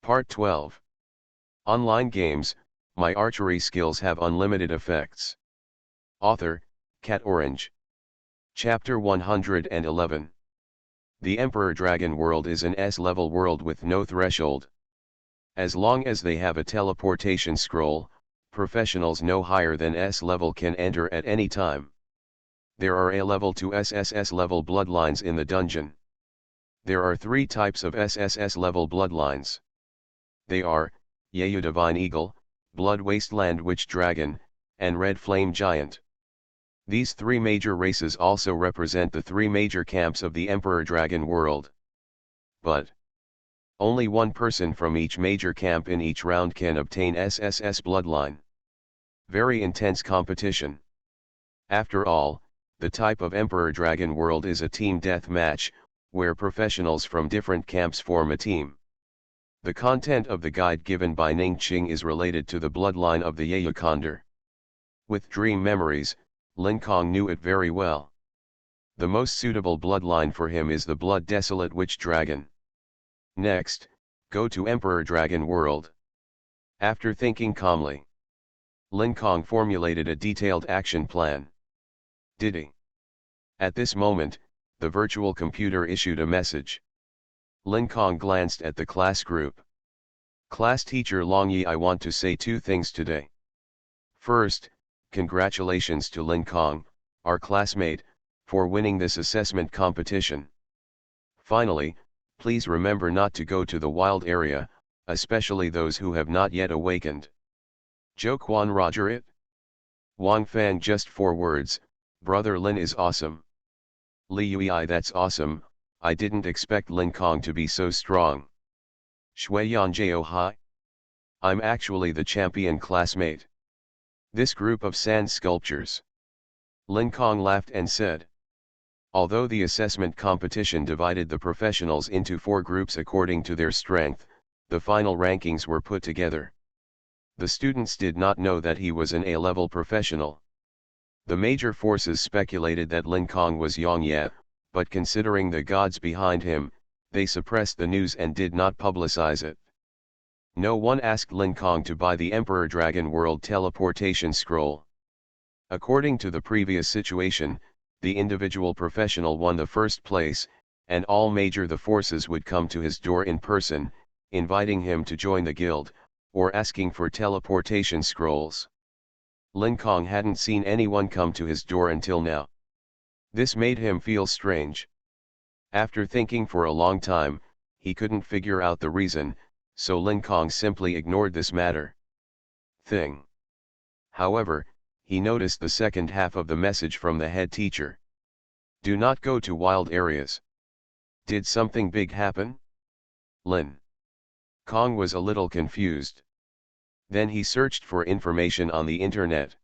Part 12. Online games, my archery skills have unlimited effects. Author, Cat Orange. Chapter 111. The Emperor Dragon world is an S-level world with no threshold. As long as they have a teleportation scroll, professionals no higher than S-level can enter at any time. There are A-level to SSS-level bloodlines in the dungeon. There are 3 types of SSS-level bloodlines. They are, Yayu Divine Eagle, Blood Wasteland Witch Dragon, and Red Flame Giant. These 3 major races also represent the 3 major camps of the Emperor Dragon world. But only one person from each major camp in each round can obtain SSS bloodline. Very intense competition. After all, the type of Emperor Dragon world is a team deathmatch, where professionals from different camps form a team. The content of the guide given by Ning Qing is related to the bloodline of the Yayu Condor. With dream memories, Lin Kong knew it very well. The most suitable bloodline for him is the Blood Desolate Witch Dragon. Next, go to Emperor Dragon world. After thinking calmly, Lin Kong formulated a detailed action plan. Did he? At this moment, the virtual computer issued a message. Lin Kong glanced at the class group. Class teacher Long Yi, I want to say 2 things today. First, congratulations to Lin Kong, our classmate, for winning this assessment competition. Finally, please remember not to go to the wild area, especially those who have not yet awakened. Zhou Quan Roger it? Wang Fang, just 4 words, brother Lin is awesome. Li Yui, that's awesome. I didn't expect Lin Kong to be so strong. Shuiyan Jo Hai? I'm actually the champion classmate. This group of sand sculptures. Lin Kong laughed and said. Although the assessment competition divided the professionals into 4 groups according to their strength, the final rankings were put together. The students did not know that he was an A-level professional. The major forces speculated that Lin Kong was Yongye, but considering the gods behind him, they suppressed the news and did not publicize it. No one asked Lin Kong to buy the Emperor Dragon World teleportation scroll. According to the previous situation, the individual professional won the first place, and all major the forces would come to his door in person, inviting him to join the guild, or asking for teleportation scrolls. Lin Kong hadn't seen anyone come to his door until now. This made him feel strange. After thinking for a long time, he couldn't figure out the reason, so Lin Kong simply ignored this matter. However, he noticed the second half of the message from the head teacher. Do not go to wild areas. Did something big happen? Lin Kong was a little confused. Then he searched for information on the internet.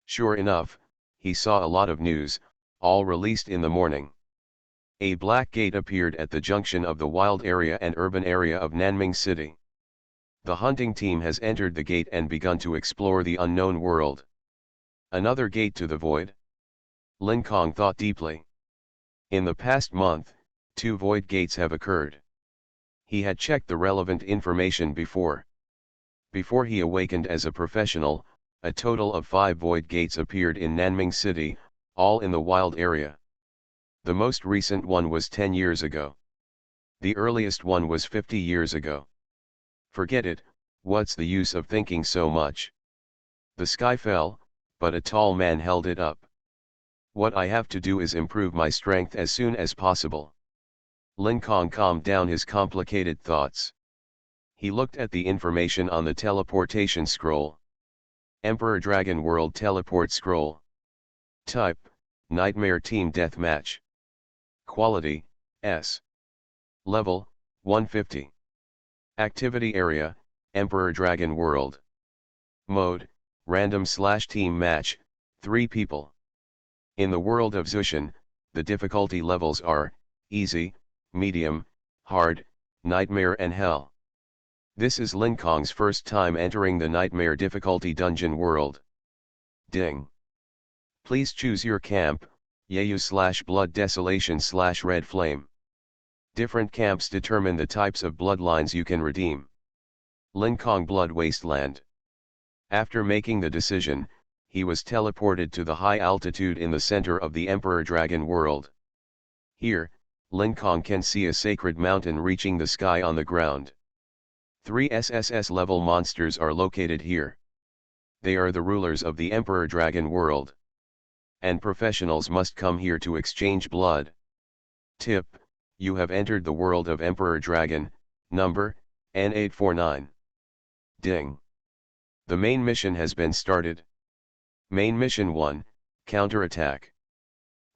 Sure enough, he saw a lot of news, all released in the morning. A black gate appeared at the junction of the wild area and urban area of Nanming City. The hunting team has entered the gate and begun to explore the unknown world. Another gate to the void? Lin Kong thought deeply. In the past month, 2 void gates have occurred. He had checked the relevant information before. Before he awakened as a professional, a total of 5 void gates appeared in Nanming City, all in the wild area. The most recent one was 10 years ago. The earliest one was 50 years ago. Forget it, what's the use of thinking so much? The sky fell, but a tall man held it up. What I have to do is improve my strength as soon as possible. Lin Kong calmed down his complicated thoughts. He looked at the information on the teleportation scroll. Emperor Dragon World Teleport Scroll. Type, Nightmare Team Deathmatch. Quality, S. Level, 150. Activity Area, Emperor Dragon World. Mode, Random/Team Match, 3 people. In the world of Zushin, the difficulty levels are, Easy, Medium, Hard, Nightmare and Hell. This is Lin Kong's first time entering the Nightmare difficulty dungeon world. Ding. Please choose your camp, Yayu/Blood Desolation/Red Flame. Different camps determine the types of bloodlines you can redeem. Linkong Blood Wasteland. After making the decision, he was teleported to the high altitude in the center of the Emperor Dragon world. Here, Linkong can see a sacred mountain reaching the sky on the ground. 3 SSS level monsters are located here. They are the rulers of the Emperor Dragon world. And professionals must come here to exchange blood. Tip: you have entered the world of Emperor Dragon, number, N849. Ding. The main mission has been started. Main Mission 1, Counterattack.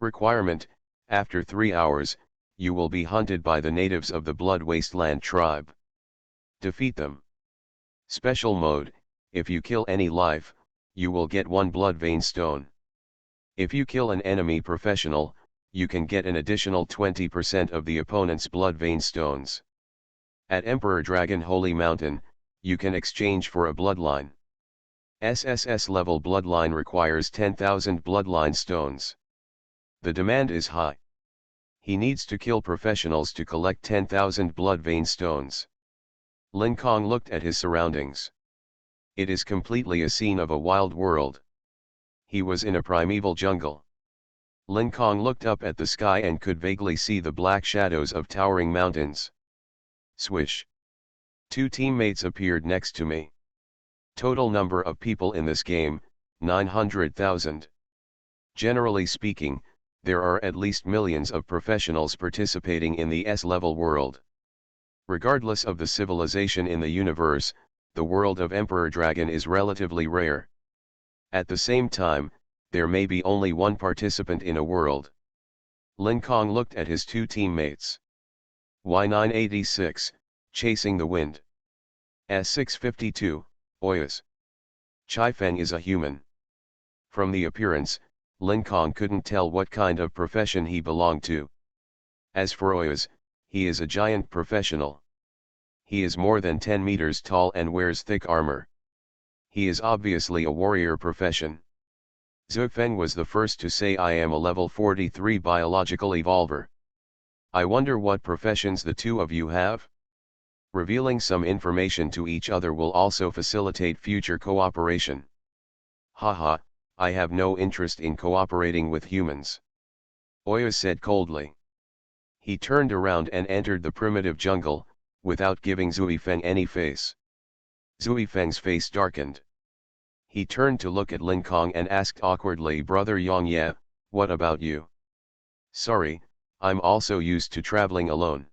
Requirement: after 3 hours, you will be hunted by the natives of the Blood Wasteland tribe. Defeat them. Special Mode: if you kill any life, you will get 1 Blood Vein Stone. If you kill an enemy professional, you can get an additional 20% of the opponent's Blood Vein Stones. At Emperor Dragon Holy Mountain, you can exchange for a bloodline. SSS level bloodline requires 10,000 bloodline stones. The demand is high. He needs to kill professionals to collect 10,000 blood vein stones. Linkong looked at his surroundings. It is completely a scene of a wild world. He was in a primeval jungle. Linkong looked up at the sky and could vaguely see the black shadows of towering mountains. Swish. 2 teammates appeared next to me. Total number of people in this game, 900,000. Generally speaking, there are at least millions of professionals participating in the S-level world. Regardless of the civilization in the universe, the world of Emperor Dragon is relatively rare. At the same time, there may be only 1 participant in a world. Linkong looked at his 2 teammates. Y986, Chasing the Wind. S652, Oyas. Chifeng is a human. From the appearance, Linkong couldn't tell what kind of profession he belonged to. As for Oyas, he is a giant professional. He is more than 10 meters tall and wears thick armor. He is obviously a warrior profession. Zhufeng was the first to say, I am a level 43 biological evolver. I wonder what professions the 2 of you have? Revealing some information to each other will also facilitate future cooperation. Haha, I have no interest in cooperating with humans. Oyas said coldly. He turned around and entered the primitive jungle, without giving Zhuifeng any face. Zhuifeng's face darkened. He turned to look at Linkong and asked awkwardly, Brother Yongye, what about you? Sorry, I'm also used to traveling alone.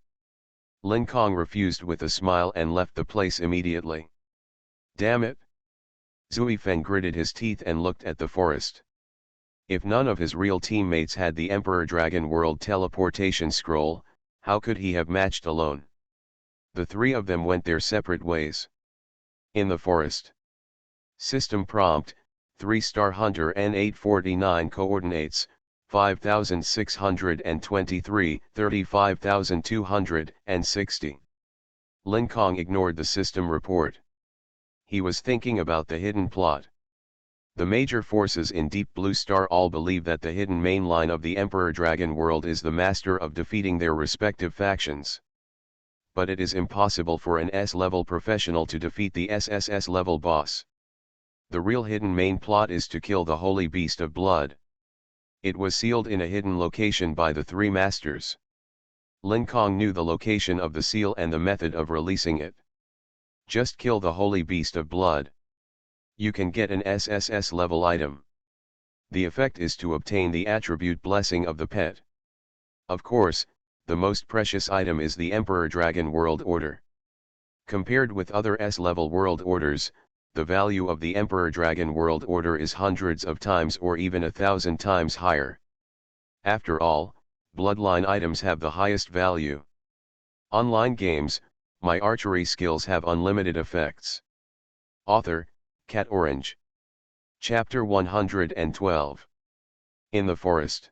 Linkong refused with a smile and left the place immediately. Damn it! Zhuifeng gritted his teeth and looked at the forest. If none of his real teammates had the Emperor Dragon World teleportation scroll, how could he have matched alone? The 3 of them went their separate ways. In the forest. System prompt, 3-star hunter N849 coordinates, 5623, 35260. Linkong ignored the system report. He was thinking about the hidden plot. The major forces in Deep Blue Star all believe that the hidden main line of the Emperor Dragon World is the master of defeating their respective factions. But it is impossible for an S-level professional to defeat the SSS level boss. The real hidden main plot is to kill the Holy Beast of Blood. It was sealed in a hidden location by the 3 masters. Linkong knew the location of the seal and the method of releasing it. Just kill the Holy Beast of Blood. You can get an SSS level item. The effect is to obtain the attribute Blessing of the Pet. Of course, the most precious item is the Emperor Dragon World Order. Compared with other S-level world orders, the value of the Emperor Dragon World Order is hundreds of times or even 1,000 times higher. After all, bloodline items have the highest value. Online games, my archery skills have unlimited effects. Author, Cat Orange. Chapter 112. In the forest.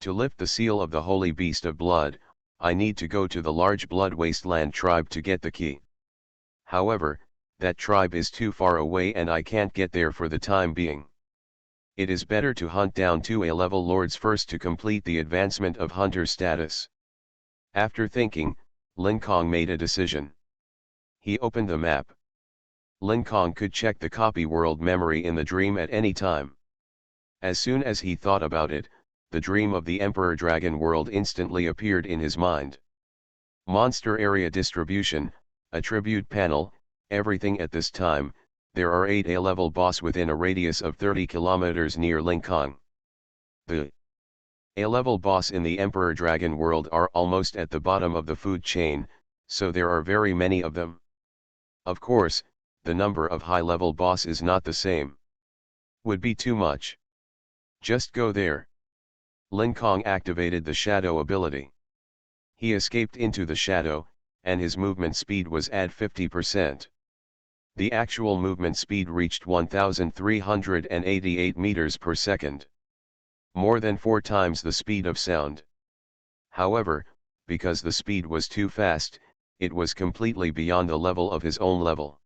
To lift the seal of the Holy Beast of Blood, I need to go to the large Blood Wasteland tribe to get the key. However, that tribe is too far away and I can't get there for the time being. It is better to hunt down 2 A-level lords first to complete the advancement of hunter status. After thinking, Linkong made a decision. He opened the map. Lin Kong could check the copy world memory in the dream at any time. As soon as he thought about it, the dream of the Emperor Dragon world instantly appeared in his mind. Monster area distribution, attribute panel, everything at this time. There are 8 A-level boss within a radius of 30 kilometers near Lin Kong. The A-level boss in the Emperor Dragon world are almost at the bottom of the food chain, so there are very many of them. Of course, the number of high-level boss is not the same. Would be too much. Just go there. Lin Kong activated the shadow ability. He escaped into the shadow, and his movement speed was at 50%. The actual movement speed reached 1,388 meters per second. More than 4 times the speed of sound. However, because the speed was too fast, it was completely beyond the level of his own level.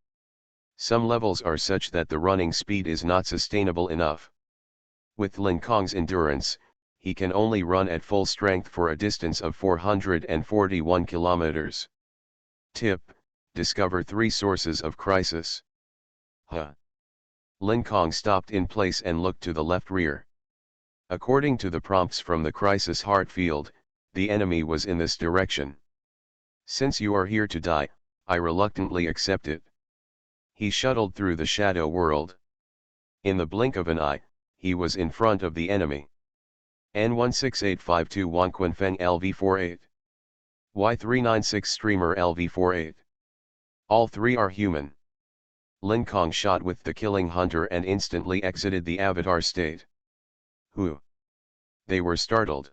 Some levels are such that the running speed is not sustainable enough. With Lin Kong's endurance, he can only run at full strength for a distance of 441 kilometers. Tip: discover 3 sources of crisis. Lin Kong stopped in place and looked to the left rear. According to the prompts from the crisis heart field, the enemy was in this direction. Since you are here to die, I reluctantly accept it. He shuttled through the shadow world. In the blink of an eye, he was in front of the enemy. N16852 Wanquanfeng LV48. Y396 Streamer LV48. All 3 are human. Lin Kong shot with the killing hunter and instantly exited the avatar state. Who? They were startled.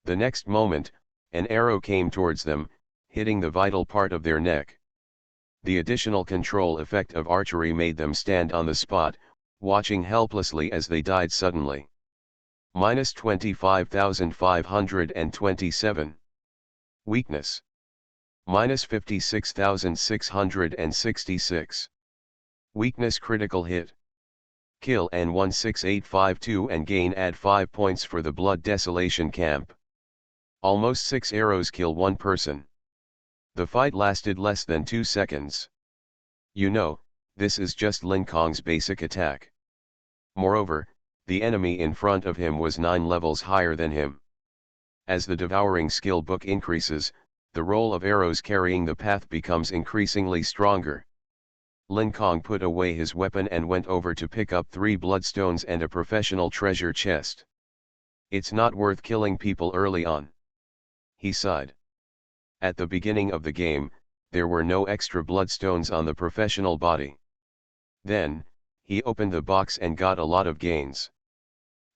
The next moment, an arrow came towards them, hitting the vital part of their neck. The additional control effect of archery made them stand on the spot, watching helplessly as they died suddenly. Minus 25,527. Weakness. Minus 56,666. Weakness critical hit. Kill N16852 and gain add 5 points for the Blood Desolation Camp. Almost 6 arrows kill 1 person. The fight lasted less than 2 seconds. You know, this is just Lin Kong's basic attack. Moreover, the enemy in front of him was 9 levels higher than him. As the devouring skill book increases, the roll of arrows carrying the path becomes increasingly stronger. Lin Kong put away his weapon and went over to pick up 3 bloodstones and a professional treasure chest. It's not worth killing people early on. He sighed. At the beginning of the game, there were no extra bloodstones on the professional body. Then, he opened the box and got a lot of gains.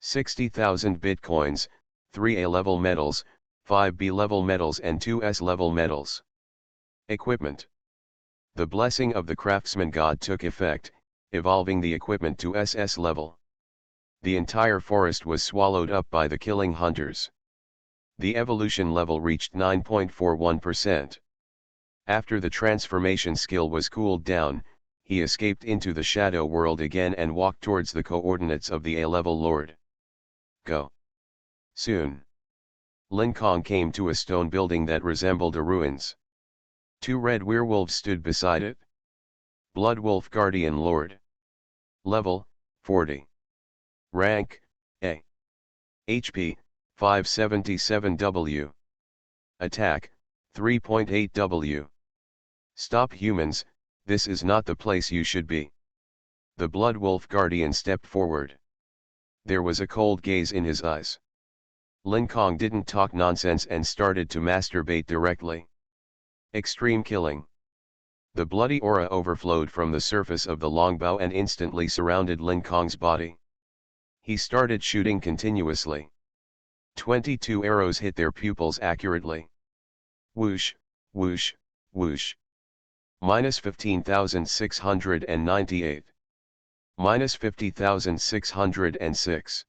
60,000 bitcoins, 3 A-level medals, 5 B-level medals and 2 S-level medals. Equipment. The blessing of the craftsman god took effect, evolving the equipment to SS level. The entire forest was swallowed up by the killing hunters. The evolution level reached 9.41%. After the transformation skill was cooled down, he escaped into the shadow world again and walked towards the coordinates of the A-level lord. Go. Soon. Lin Kong came to a stone building that resembled a ruins. 2 red werewolves stood beside it. Blood Wolf Guardian Lord. Level, 40. Rank, A. HP, 577W. Attack, 3.8W. Stop humans, this is not the place you should be. The Blood Wolf Guardian stepped forward. There was a cold gaze in his eyes. Lin Kong didn't talk nonsense and started to masturbate directly. Extreme killing. The bloody aura overflowed from the surface of the longbow and instantly surrounded Lin Kong's body. He started shooting continuously. 22 arrows hit their pupils accurately. Whoosh, whoosh, whoosh. Minus 15,698. Minus 50,606.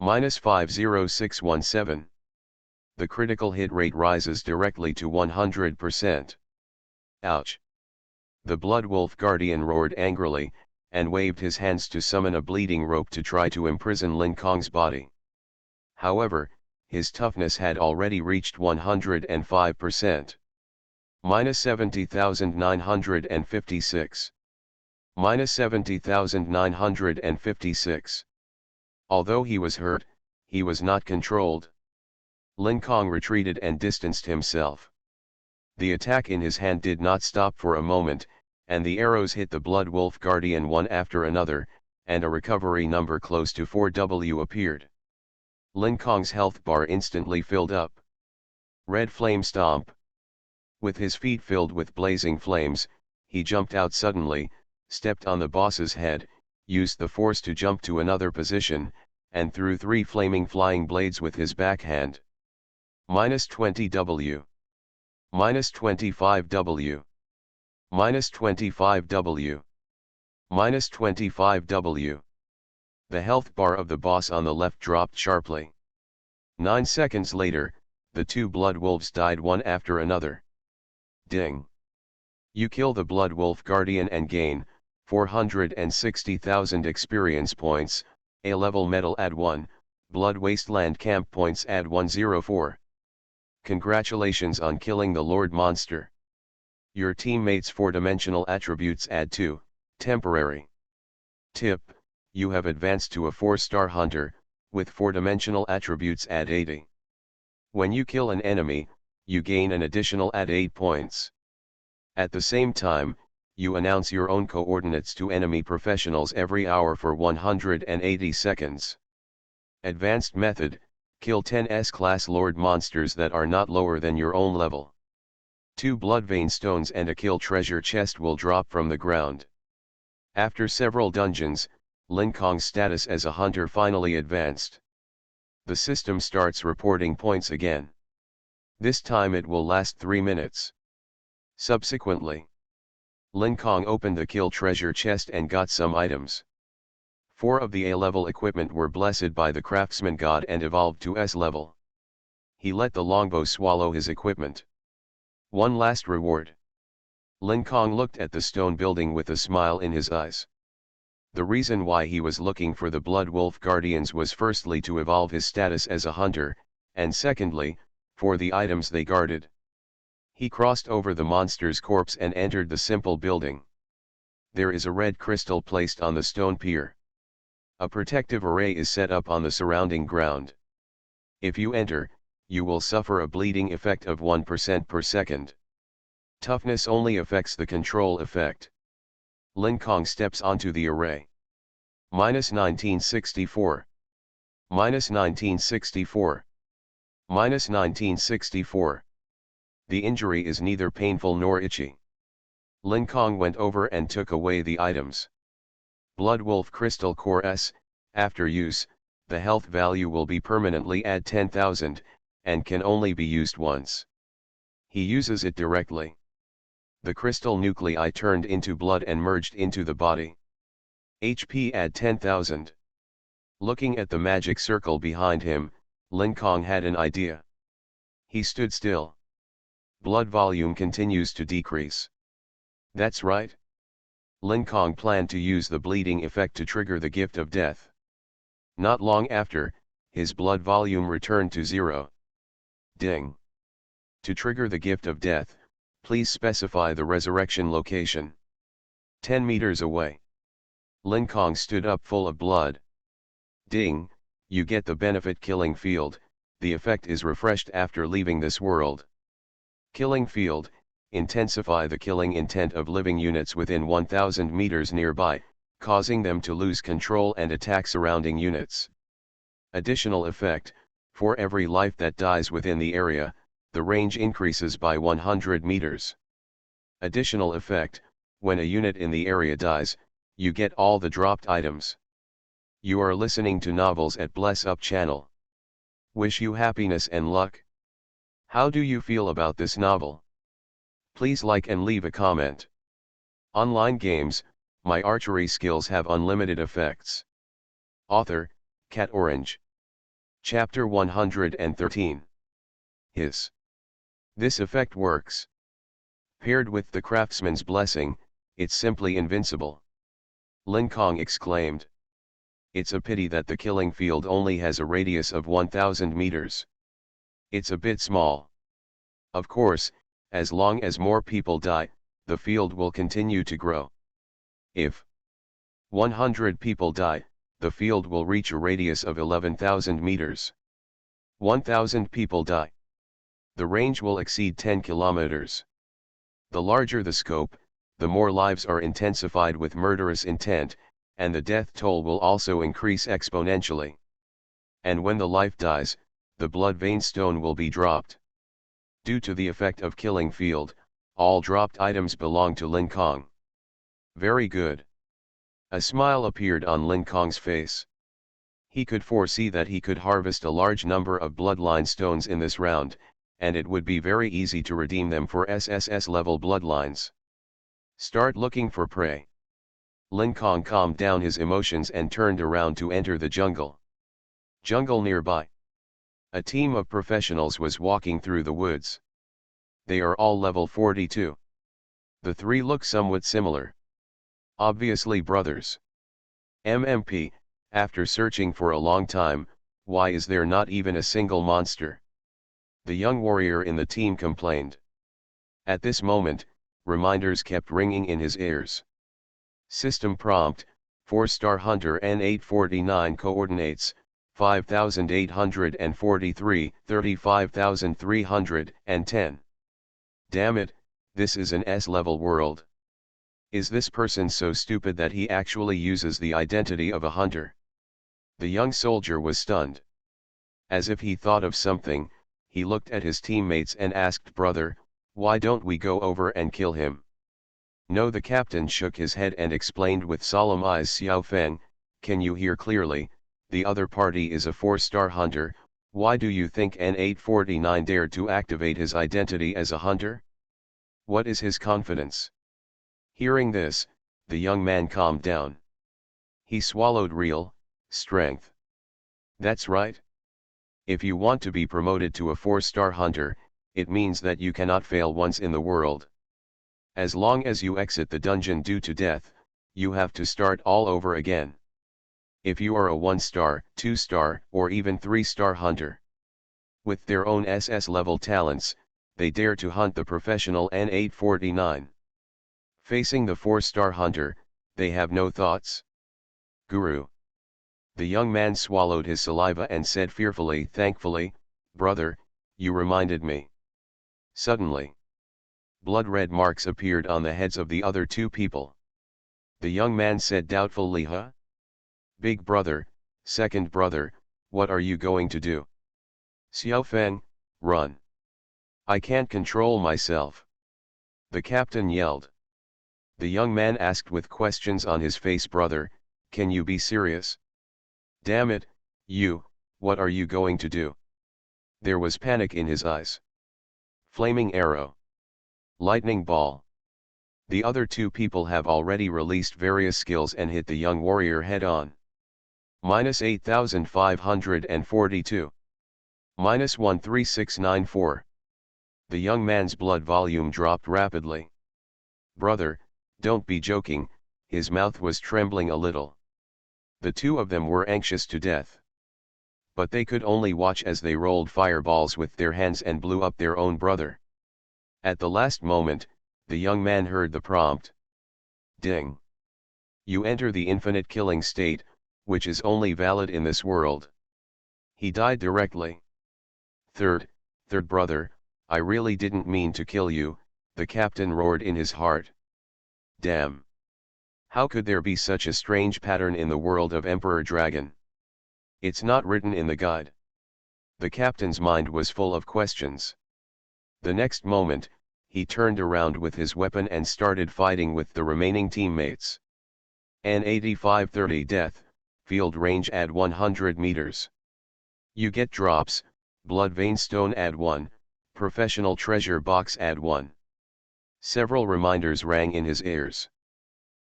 Minus 50617. The critical hit rate rises directly to 100%. Ouch. The Blood Wolf Guardian roared angrily, and waved his hands to summon a bleeding rope to try to imprison Lin Kong's body. However, his toughness had already reached 105%. Minus 70,956. minus 70,956. Although he was hurt, he was not controlled. Lin Kong retreated and distanced himself. The attack in his hand did not stop for a moment, and the arrows hit the Blood Wolf Guardian one after another, and a recovery number close to 4W appeared. Lin Kong's health bar instantly filled up. Red Flame Stomp. With his feet filled with blazing flames, he jumped out suddenly, stepped on the boss's head, used the force to jump to another position, and threw 3 flaming flying blades with his backhand. Minus 20W. Minus 25W. Minus 25W. Minus 25W. The health bar of the boss on the left dropped sharply. 9 seconds later, the 2 blood wolves died one after another. Ding. You kill the Blood Wolf Guardian and gain 460,000 experience points, A-level medal add 1, Blood Wasteland camp points add 104. Congratulations on killing the Lord Monster. Your teammates' 4-dimensional attributes add 2, temporary. Tip, you have advanced to a 4-star hunter, with 4-dimensional attributes add 80. When you kill an enemy, you gain an additional add 8 points. At the same time, you announce your own coordinates to enemy professionals every hour for 180 seconds. Advanced method, kill 10 S-class Lord monsters that are not lower than your own level. 2 Bloodvein stones and a kill treasure chest will drop from the ground. After several dungeons, Lin Kong's status as a hunter finally advanced. The system starts reporting points again. This time it will last 3 minutes. Subsequently, Lin Kong opened the kill treasure chest and got some items. 4 of the A-level equipment were blessed by the craftsman god and evolved to S-level. He let the longbow swallow his equipment. One last reward. Lin Kong looked at the stone building with a smile in his eyes. The reason why he was looking for the Blood Wolf Guardians was firstly to evolve his status as a hunter, and secondly, for the items they guarded. He crossed over the monster's corpse and entered the simple building. There is a red crystal placed on the stone pier. A protective array is set up on the surrounding ground. If you enter, you will suffer a bleeding effect of 1% per second. Toughness only affects the control effect. Lin Kong steps onto the array. Minus 1964. Minus 1964. Minus 1964. The injury is neither painful nor itchy. Lin Kong went over and took away the items. Blood Wolf Crystal Core S, after use, the health value will be permanently at 10,000, and can only be used once. He uses it directly. The crystal nuclei turned into blood and merged into the body. HP at 10,000. Looking at the magic circle behind him, Lin Kong had an idea. He stood still. Blood volume continues to decrease. That's right. Lin Kong planned to use the bleeding effect to trigger the gift of death. Not long after, his blood volume returned to 0. Ding. To trigger the gift of death, please specify the resurrection location. 10 meters away. Lin Kong stood up full of blood. Ding, you get the benefit Killing Field, the effect is refreshed after leaving this world. Killing Field, intensify the killing intent of living units within 1000 meters nearby, causing them to lose control and attack surrounding units. Additional effect, for every life that dies within the area, the range increases by 100 meters. Additional effect, when a unit in the area dies, you get all the dropped items. You are listening to Novels at Bless Up channel. Wish you happiness and luck. How do you feel about this novel? Please like and leave a comment. Online games, my archery skills have unlimited effects. Author, Cat Orange. Chapter 113. Hiss. This effect works. Paired with the craftsman's blessing, it's simply invincible. Lin Kong exclaimed. It's a pity that the killing field only has a radius of 1000 meters. It's a bit small. Of course, as long as more people die, the field will continue to grow. If 100 people die, the field will reach a radius of 11,000 meters. 1,000 people die. The range will exceed 10 kilometers. The larger the scope, the more lives are intensified with murderous intent, and the death toll will also increase exponentially. And when the life dies, the blood vein stone will be dropped. Due to the effect of killing field, all dropped items belong to Lin Kong. Very good. A smile appeared on Lin Kong's face. He could foresee that he could harvest a large number of bloodline stones in this round, and it would be very easy to redeem them for SSS level bloodlines. Start looking for prey. Lin Kong calmed down his emotions and turned around to enter the jungle. Jungle nearby. A team of professionals was walking through the woods. They are all level 42. The three look somewhat similar. Obviously brothers. MMP, after searching for a long time, why is there not even a single monster? The young warrior in the team complained. At this moment, reminders kept ringing in his ears. System prompt, 4-star hunter N849 coordinates, 5843, 35,310. Damn it, this is an S-level world. Is this person so stupid that he actually uses the identity of a hunter? The young soldier was stunned. As if he thought of something, he looked at his teammates and asked, "Brother, why don't we go over and kill him?" No, the captain shook his head and explained with solemn eyes, "Xiao Feng, can you hear clearly? The other party is a 4-star hunter. Why do you think N849 dared to activate his identity as a hunter? What is his confidence?" Hearing this, the young man calmed down. He swallowed real strength. That's right. If you want to be promoted to a 4-star hunter, it means that you cannot fail once in the world. As long as you exit the dungeon due to death, you have to start all over again. If you are a 1-star, 2-star, or even 3-star hunter, with their own SS level talents, they dare to hunt the professional N849. Facing the 4-star hunter, they have no thoughts. Guru. The young man swallowed his saliva and said fearfully, "Thankfully, brother, you reminded me." Suddenly, blood-red marks appeared on the heads of the other two people. The young man said doubtfully, "Huh? Big brother, second brother, what are you going to do?" "Xiao Feng, run. I can't control myself," the captain yelled. The young man asked with questions on his face, "Brother, can you be serious? Damn it, what are you going to do?" There was panic in his eyes. Flaming arrow. Lightning ball. The other two people have already released various skills and hit the young warrior head on. -8,542. -13694. The young man's blood volume dropped rapidly. "Brother, don't be joking," his mouth was trembling a little. The two of them were anxious to death. But they could only watch as they rolled fireballs with their hands and blew up their own brother. At the last moment, the young man heard the prompt. Ding. You enter the infinite killing state, which is only valid in this world. He died directly. Third brother, I really didn't mean to kill you," the captain roared in his heart. Damn. How could there be such a strange pattern in the world of Emperor Dragon? It's not written in the guide. The captain's mind was full of questions. The next moment, he turned around with his weapon and started fighting with the remaining teammates. N8530 death, field range add 100 meters. You get drops, blood vein stone add 1, professional treasure box add 1. Several reminders rang in his ears.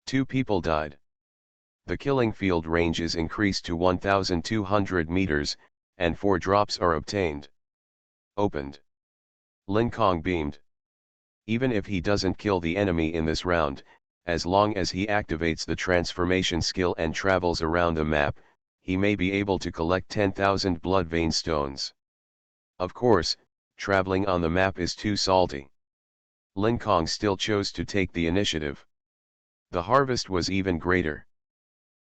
2 people died. The killing field range is increased to 1,200 meters, and 4 drops are obtained. Opened. Lin Kong beamed. Even if he doesn't kill the enemy in this round, as long as he activates the transformation skill and travels around the map, he may be able to collect 10,000 blood vein stones. Of course, traveling on the map is too salty. Lin Kong still chose to take the initiative. The harvest was even greater.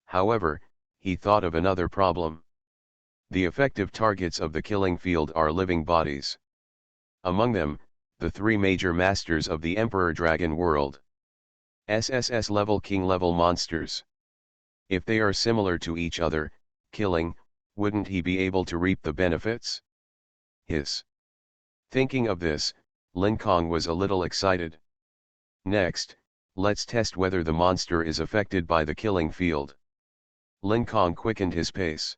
However, he thought of another problem. The effective targets of the killing field are living bodies. Among them, the three major masters of the Emperor Dragon world. SSS level king level monsters. If they are similar to each other, killing, wouldn't he be able to reap the benefits? Thinking of this, Lin Kong was a little excited. Next, let's test whether the monster is affected by the killing field. Lin Kong quickened his pace.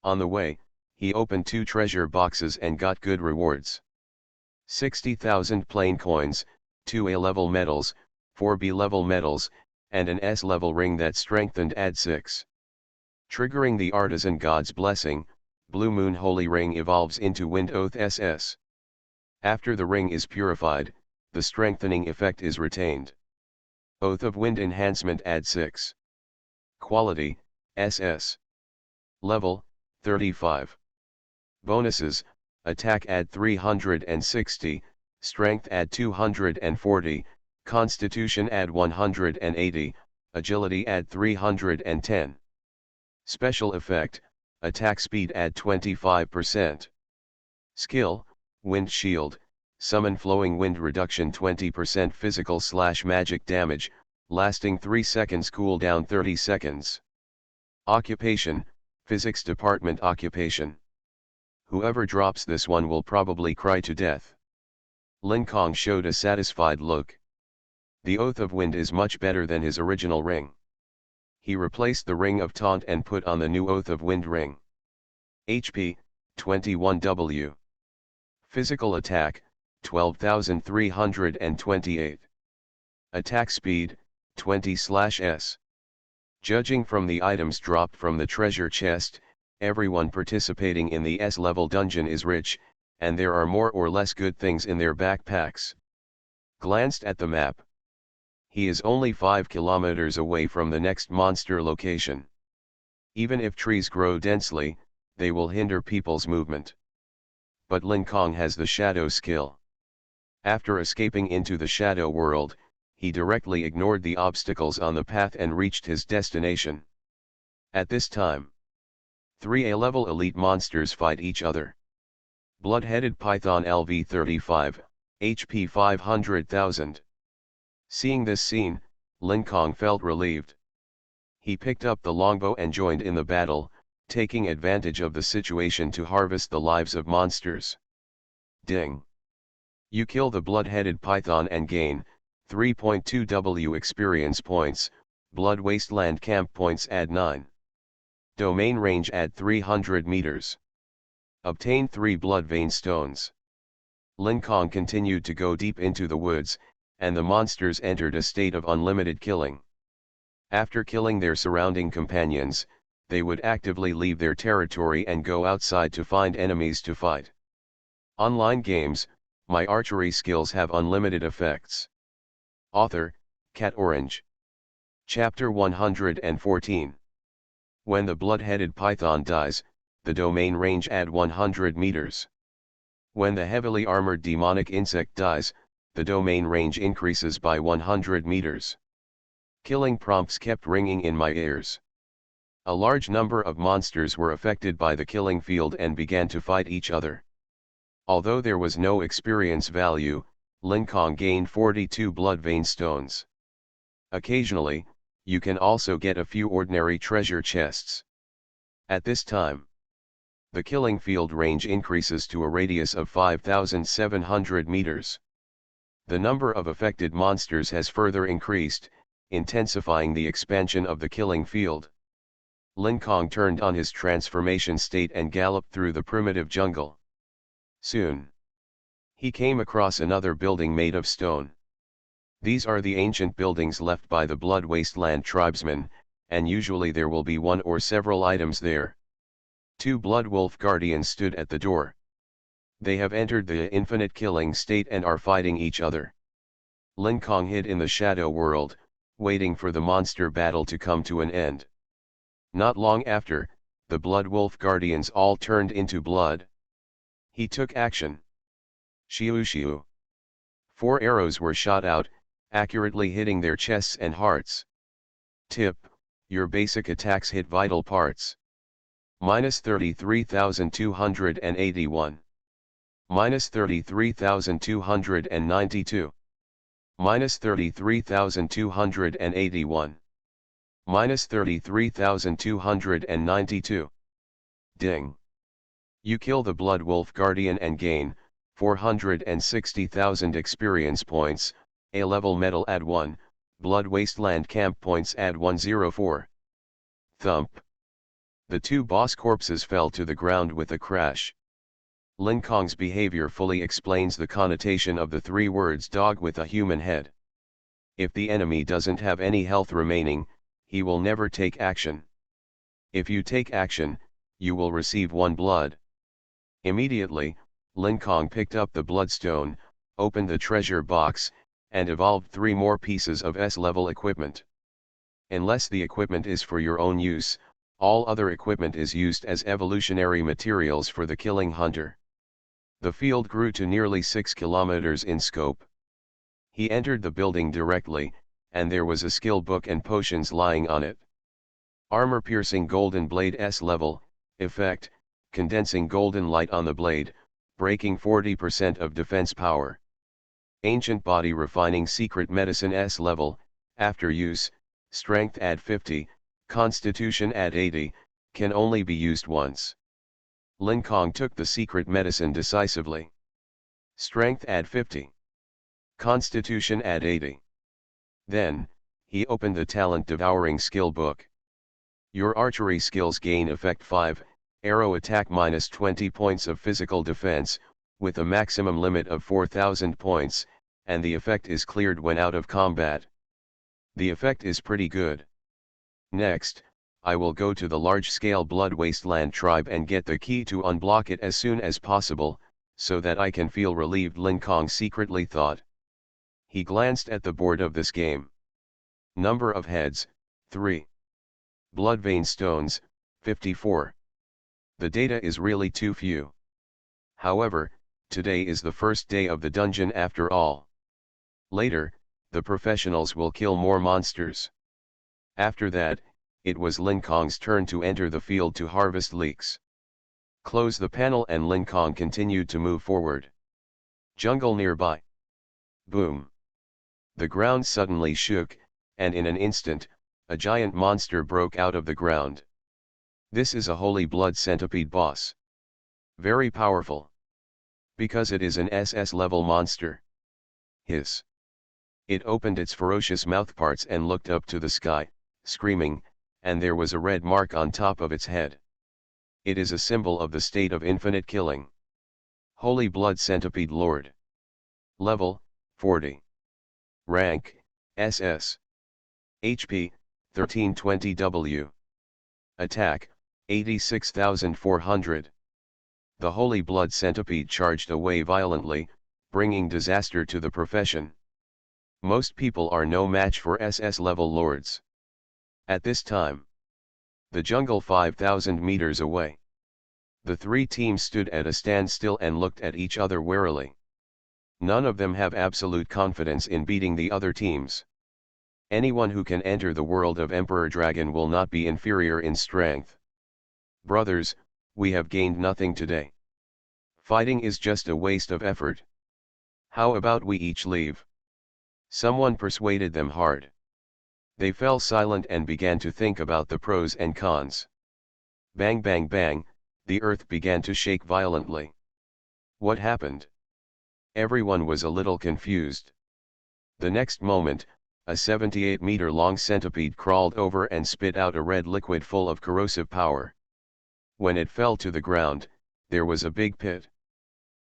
On the way, he opened 2 treasure boxes and got good rewards. 60,000 plain coins, 2 A-level medals, 4 B-level medals, and an S-level ring that strengthened add 6. Triggering the Artisan God's Blessing, Blue Moon Holy Ring evolves into Wind Oath SS. After the ring is purified, the strengthening effect is retained. Oath of Wind Enhancement add 6. Quality, SS. Level, 35. Bonuses, Attack add 360, Strength add 240, Constitution add 180, Agility add 310. Special Effect, Attack Speed add 25%. Skill, Wind Shield, Summon Flowing Wind Reduction 20% Physical/Magic Damage, lasting 3 seconds cooldown 30 seconds. Occupation, Physics Department Occupation. Whoever drops this one will probably cry to death. Lin Kong showed a satisfied look. The Oath of Wind is much better than his original ring. He replaced the Ring of Taunt and put on the new Oath of Wind ring. HP, 21W. Physical Attack, 12,328. Attack Speed, 20/S. Judging from the items dropped from the treasure chest, everyone participating in the S-level dungeon is rich, and there are more or less good things in their backpacks. Glanced at the map. He is only 5 kilometers away from the next monster location. Even if trees grow densely, they will hinder people's movement. But Lin Kong has the shadow skill. After escaping into the shadow world, he directly ignored the obstacles on the path and reached his destination. At this time, 3 A-level elite monsters fight each other. Blood-headed Python LV-35, HP 500,000. Seeing this scene, Lin Kong felt relieved. He picked up the longbow and joined in the battle, taking advantage of the situation to harvest the lives of monsters. Ding! You kill the blood-headed python and gain 3.2 W experience points, Blood Wasteland camp points add 9. Domain range add 300 meters. Obtain 3 blood vein stones. Lin Kong continued to go deep into the woods, and the monsters entered a state of unlimited killing. After killing their surrounding companions, they would actively leave their territory and go outside to find enemies to fight. Online games, my archery skills have unlimited effects. Author, Cat Orange. Chapter 114. When the blood-headed python dies, the domain range add 100 meters. When the heavily armored demonic insect dies, the domain range increases by 100 meters. Killing prompts kept ringing in my ears. A large number of monsters were affected by the killing field and began to fight each other. Although there was no experience value, Lin Kong gained 42 blood vein stones. Occasionally, you can also get a few ordinary treasure chests. At this time, the killing field range increases to a radius of 5,700 meters. The number of affected monsters has further increased, intensifying the expansion of the killing field. Lin Kong turned on his transformation state and galloped through the primitive jungle. Soon, he came across another building made of stone. These are the ancient buildings left by the Blood Wasteland tribesmen, and usually there will be one or several items there. 2 Blood Wolf Guardians stood at the door. They have entered the infinite killing state and are fighting each other. Lin Kong hid in the shadow world, waiting for the monster battle to come to an end. Not long after, the Blood Wolf Guardians all turned into blood. He took action. Shiu shiu. 4 arrows were shot out, accurately hitting their chests and hearts. Tip: your basic attacks hit vital parts. Minus 33,281. Minus 33,292. Minus 33,281. Minus 33,292. Ding. You kill the Blood Wolf Guardian and gain 460,000 experience points, A-level medal add 1, Blood Wasteland camp points add 104. Thump. The two boss corpses fell to the ground with a crash. Lin Kong's behavior fully explains the connotation of the three words dog with a human head. If the enemy doesn't have any health remaining, he will never take action. If you take action, you will receive 1 blood. Immediately, Lin Kong picked up the bloodstone, opened the treasure box, and evolved 3 more pieces of S-level equipment. Unless the equipment is for your own use, all other equipment is used as evolutionary materials for the killing hunter. The field grew to nearly 6 kilometers in scope. He entered the building directly, and there was a skill book and potions lying on it. Armor-piercing golden blade S-level, effect, condensing golden light on the blade, breaking 40% of defense power. Ancient body refining secret medicine S-level, after use, strength add 50, constitution add 80, can only be used once. Lin Kong took the secret medicine decisively. Strength add 50. Constitution add 80. Then, he opened the talent devouring skill book. Your archery skills gain effect 5, arrow attack minus 20 points of physical defense, with a maximum limit of 4,000 points, and the effect is cleared when out of combat. The effect is pretty good. Next, I will go to the large-scale Blood Wasteland tribe and get the key to unblock it as soon as possible, so that I can feel relieved, Lin Kong secretly thought. He glanced at the board of this game. Number of heads, 3. Bloodvein stones, 54. The data is really too few. However, today is the first day of the dungeon after all. Later, the professionals will kill more monsters. After that, it was Lin Kong's turn to enter the field to harvest leeks. Close the panel and Lin Kong continued to move forward. Jungle nearby. Boom. The ground suddenly shook, and in an instant, a giant monster broke out of the ground. This is a holy blood centipede boss. Very powerful. Because it is an SS-level monster. Hiss. It opened its ferocious mouthparts and looked up to the sky, screaming, and there was a red mark on top of its head. It is a symbol of the state of infinite killing. Holy Blood Centipede Lord. Level, 40. Rank, SS. HP, 1320W. Attack, 86,400. The Holy Blood Centipede charged away violently, bringing disaster to the profession. Most people are no match for SS-level lords. At this time, the jungle 5,000 meters away. The three teams stood at a standstill and looked at each other warily. None of them have absolute confidence in beating the other teams. Anyone who can enter the world of Emperor Dragon will not be inferior in strength. Brothers, we have gained nothing today. Fighting is just a waste of effort. How about we each leave? Someone persuaded them hard. They fell silent and began to think about the pros and cons. Bang bang bang, the earth began to shake violently. What happened? Everyone was a little confused. The next moment, a 78-meter-long centipede crawled over and spit out a red liquid full of corrosive power. When it fell to the ground, there was a big pit.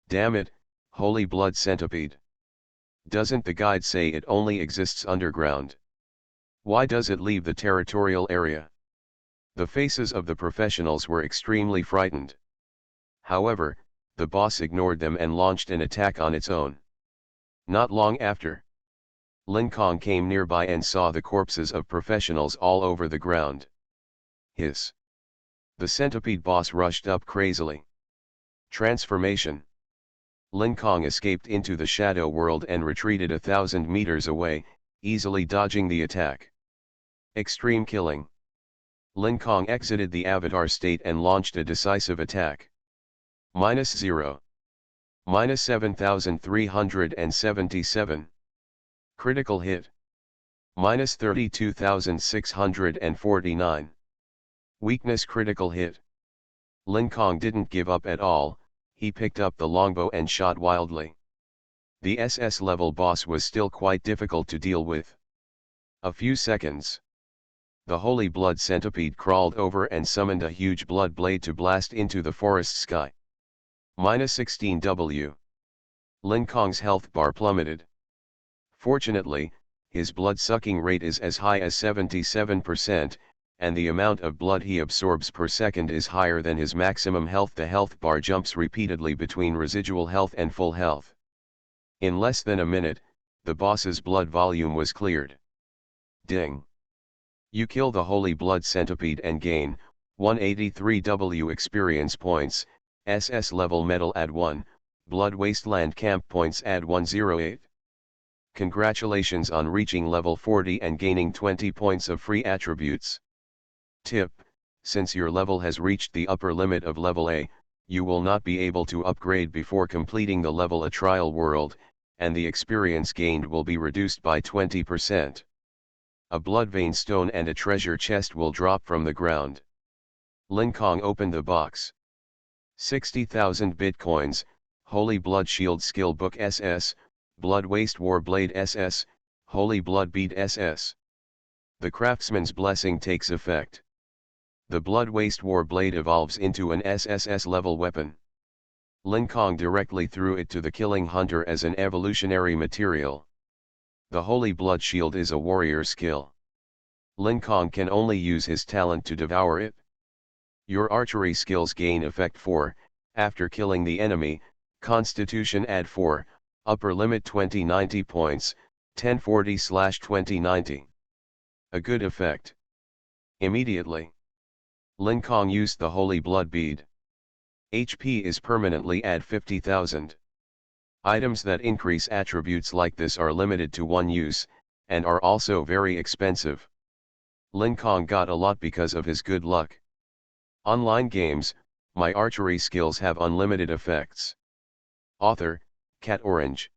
Damn it, Holy Blood Centipede. Doesn't the guide say it only exists underground? Why does it leave the territorial area? The faces of the professionals were extremely frightened. However, the boss ignored them and launched an attack on its own. Not long after, Lin Kong came nearby and saw the corpses of professionals all over the ground. Hiss. The centipede boss rushed up crazily. Transformation. Lin Kong escaped into the shadow world and retreated 1,000 meters away, easily dodging the attack. Extreme killing. Lin Kong exited the avatar state and launched a decisive attack. -0. -7377. Critical hit. -32,649. Weakness critical hit. Lin Kong didn't give up at all, he picked up the longbow and shot wildly. The SS level boss was still quite difficult to deal with. A few seconds. The Holy Blood Centipede crawled over and summoned a huge blood blade to blast into the forest sky. -16W. Lin Kong's health bar plummeted. Fortunately, his blood-sucking rate is as high as 77%, and the amount of blood he absorbs per second is higher than his maximum health. The health bar jumps repeatedly between residual health and full health. In less than a minute, the boss's blood volume was cleared. Ding! You kill the Holy Blood Centipede and gain 183W experience points, SS level medal add 1, Blood Wasteland camp points add 108. Congratulations on reaching level 40 and gaining 20 points of free attributes. Tip: since your level has reached the upper limit of level A, you will not be able to upgrade before completing the level A trial world, and the experience gained will be reduced by 20%. A bloodvein stone and a treasure chest will drop from the ground. Lin Kong opened the box. 60,000 bitcoins, Holy Blood Shield Skill Book SS, Blood Waste War Blade SS, Holy Blood Bead SS. The Craftsman's Blessing takes effect. The Blood Waste War Blade evolves into an SSS level weapon. Lin Kong directly threw it to the Killing Hunter as an evolutionary material. The Holy Blood Shield is a warrior skill. Lin Kong can only use his talent to devour it. Your archery skills gain effect 4, after killing the enemy, Constitution add 4, upper limit 2090 points, 1040/2090. A good effect. Immediately, Lin Kong used the Holy Blood Bead. HP is permanently add 50,000. Items that increase attributes like this are limited to one use, and are also very expensive. Lin Kong got a lot because of his good luck. Online games, my archery skills have unlimited effects. Author, Cat Orange.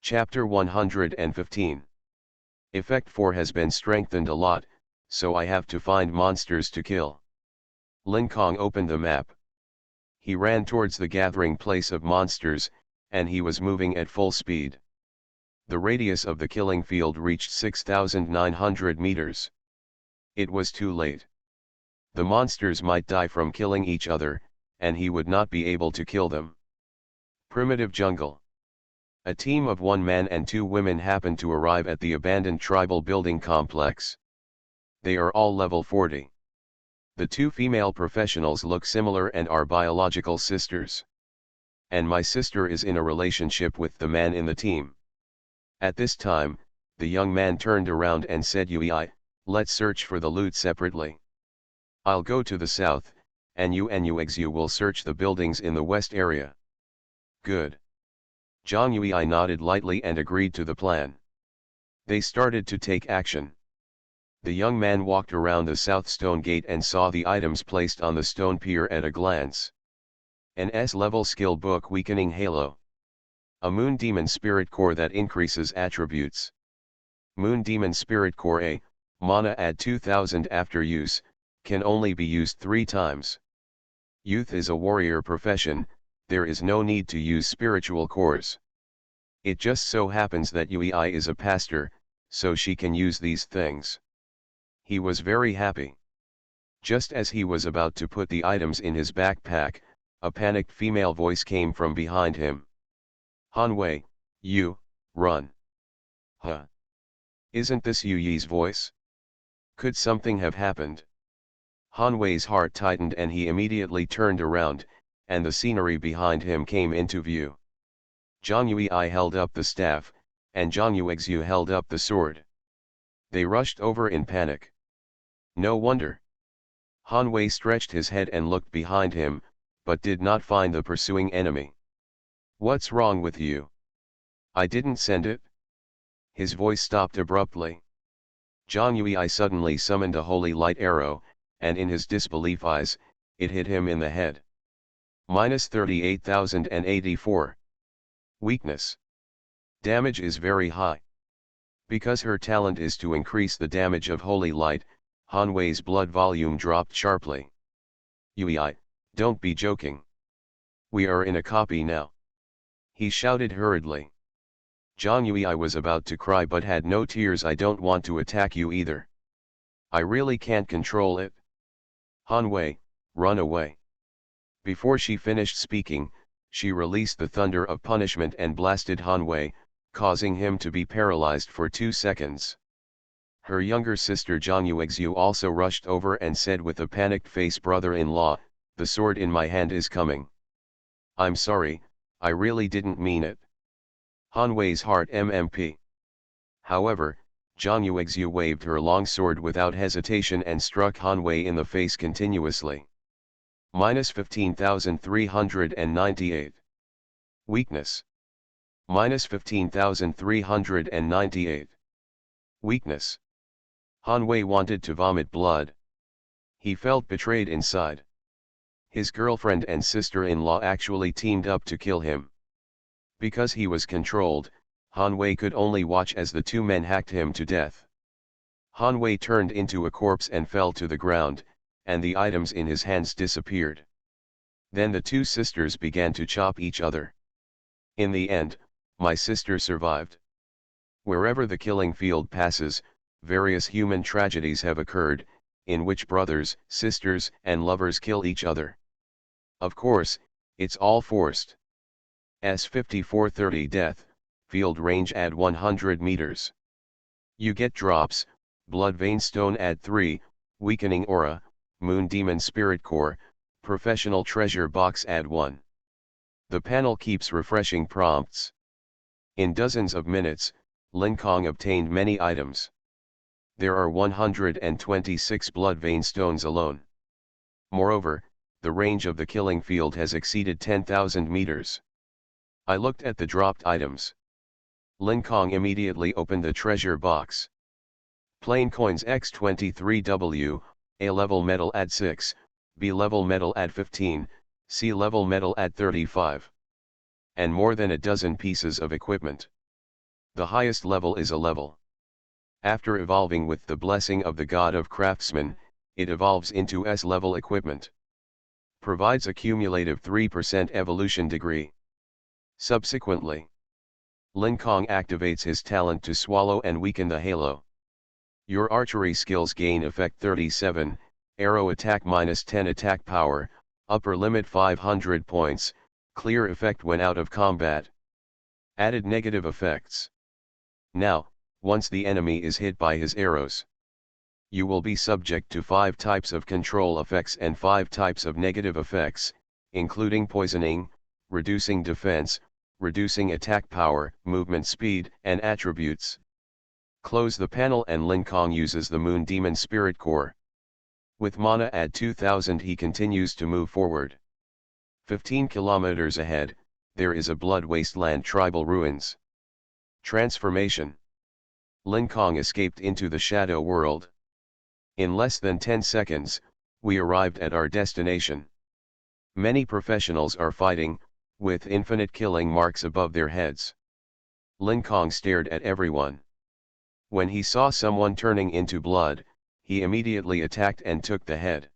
Chapter 115. Effect 4 has been strengthened a lot, so I have to find monsters to kill. Lin Kong opened the map. He ran towards the gathering place of monsters, and he was moving at full speed. The radius of the killing field reached 6,900 meters. It was too late. The monsters might die from killing each other, and he would not be able to kill them. Primitive jungle. A team of 1 man and 2 women happened to arrive at the abandoned tribal building complex. They are all level 40. The 2 female professionals look similar and are biological sisters. And my sister is in a relationship with the man in the team. At this time, the young man turned around and said, let's search for the loot separately. I'll go to the south, and you will search the buildings in the west area. Good. Zhang Yui nodded lightly and agreed to the plan. They started to take action. The young man walked around the south stone gate and saw the items placed on the stone pier at a glance. An S-level skill book Weakening Halo. A Moon Demon Spirit Core that increases attributes. Moon Demon Spirit Core A, mana add 2000 after use, can only be used 3 times. Youth is a warrior profession, there is no need to use spiritual cores. It just so happens that Yui is a pastor, so she can use these things. He was very happy. Just as he was about to put the items in his backpack, a panicked female voice came from behind him. Hanwei, you, run. Huh? Isn't this Yuyi's voice? Could something have happened? Hanwei's heart tightened and he immediately turned around, and the scenery behind him came into view. Zhang Yui held up the staff, and Zhang Yuexu held up the sword. They rushed over in panic. No wonder. Hanwei stretched his head and looked behind him, but did not find the pursuing enemy. What's wrong with you? I didn't send it? His voice stopped abruptly. Zhang Yui suddenly summoned a holy light arrow, and in his disbelief eyes, it hit him in the head. Minus 38,084. Weakness. Damage is very high. Because her talent is to increase the damage of holy light, Han Wei's blood volume dropped sharply. Yui, don't be joking. We are in a copy now. He shouted hurriedly. Zhang Yui was about to cry but had no tears. I don't want to attack you either. I really can't control it. Han Wei, run away. Before she finished speaking, she released the thunder of punishment and blasted Han Wei, causing him to be paralyzed for 2 seconds. Her younger sister Zhang Yuexu also rushed over and said with a panicked face, brother-in-law, the sword in my hand is coming. I'm sorry, I really didn't mean it. Han Wei's heart MMP. However, Zhang Yuexu waved her long sword without hesitation and struck Han Wei in the face continuously. Minus 15,398. Weakness. Minus 15,398. Weakness. Han Wei wanted to vomit blood. He felt betrayed inside. His girlfriend and sister-in-law actually teamed up to kill him. Because he was controlled, Han Wei could only watch as the two men hacked him to death. Han Wei turned into a corpse and fell to the ground, and the items in his hands disappeared. Then the two sisters began to chop each other. In the end, my sister survived. Wherever the killing field passes, various human tragedies have occurred, in which brothers, sisters, and lovers kill each other. Of course, it's all forced. S5430 Death, field range add 100 meters. You get drops, blood vein stone add 3, weakening aura, moon demon spirit core, professional treasure box add 1. The panel keeps refreshing prompts. In dozens of minutes, Lin Kong obtained many items. There are 126 blood vein stones alone. Moreover, the range of the killing field has exceeded 10,000 meters. I looked at the dropped items. Lin Kong immediately opened the treasure box. Plain coins X23W, A level metal add 6, B level metal add 15, C level metal add 35. And more than a dozen pieces of equipment. The highest level is a level. After evolving with the blessing of the God of Craftsmen, it evolves into S-level equipment. Provides a cumulative 3% evolution degree. Subsequently, Lin Kong activates his talent to swallow and weaken the halo. Your archery skills gain effect 37, arrow attack minus 10 attack power, upper limit 500 points, clear effect when out of combat. Added negative effects. Now, once the enemy is hit by his arrows, you will be subject to 5 types of control effects and 5 types of negative effects, including poisoning, reducing defense, reducing attack power, movement speed, and attributes. Close the panel and Lin Kong uses the Moon Demon Spirit Core. With mana at 2000 he continues to move forward. 15 kilometers ahead, there is a blood wasteland tribal ruins. Transformation. Lin Kong escaped into the shadow world. In less than 10 seconds, we arrived at our destination. Many professionals are fighting, with infinite killing marks above their heads. Lin Kong stared at everyone. When he saw someone turning into blood, he immediately attacked and took the head.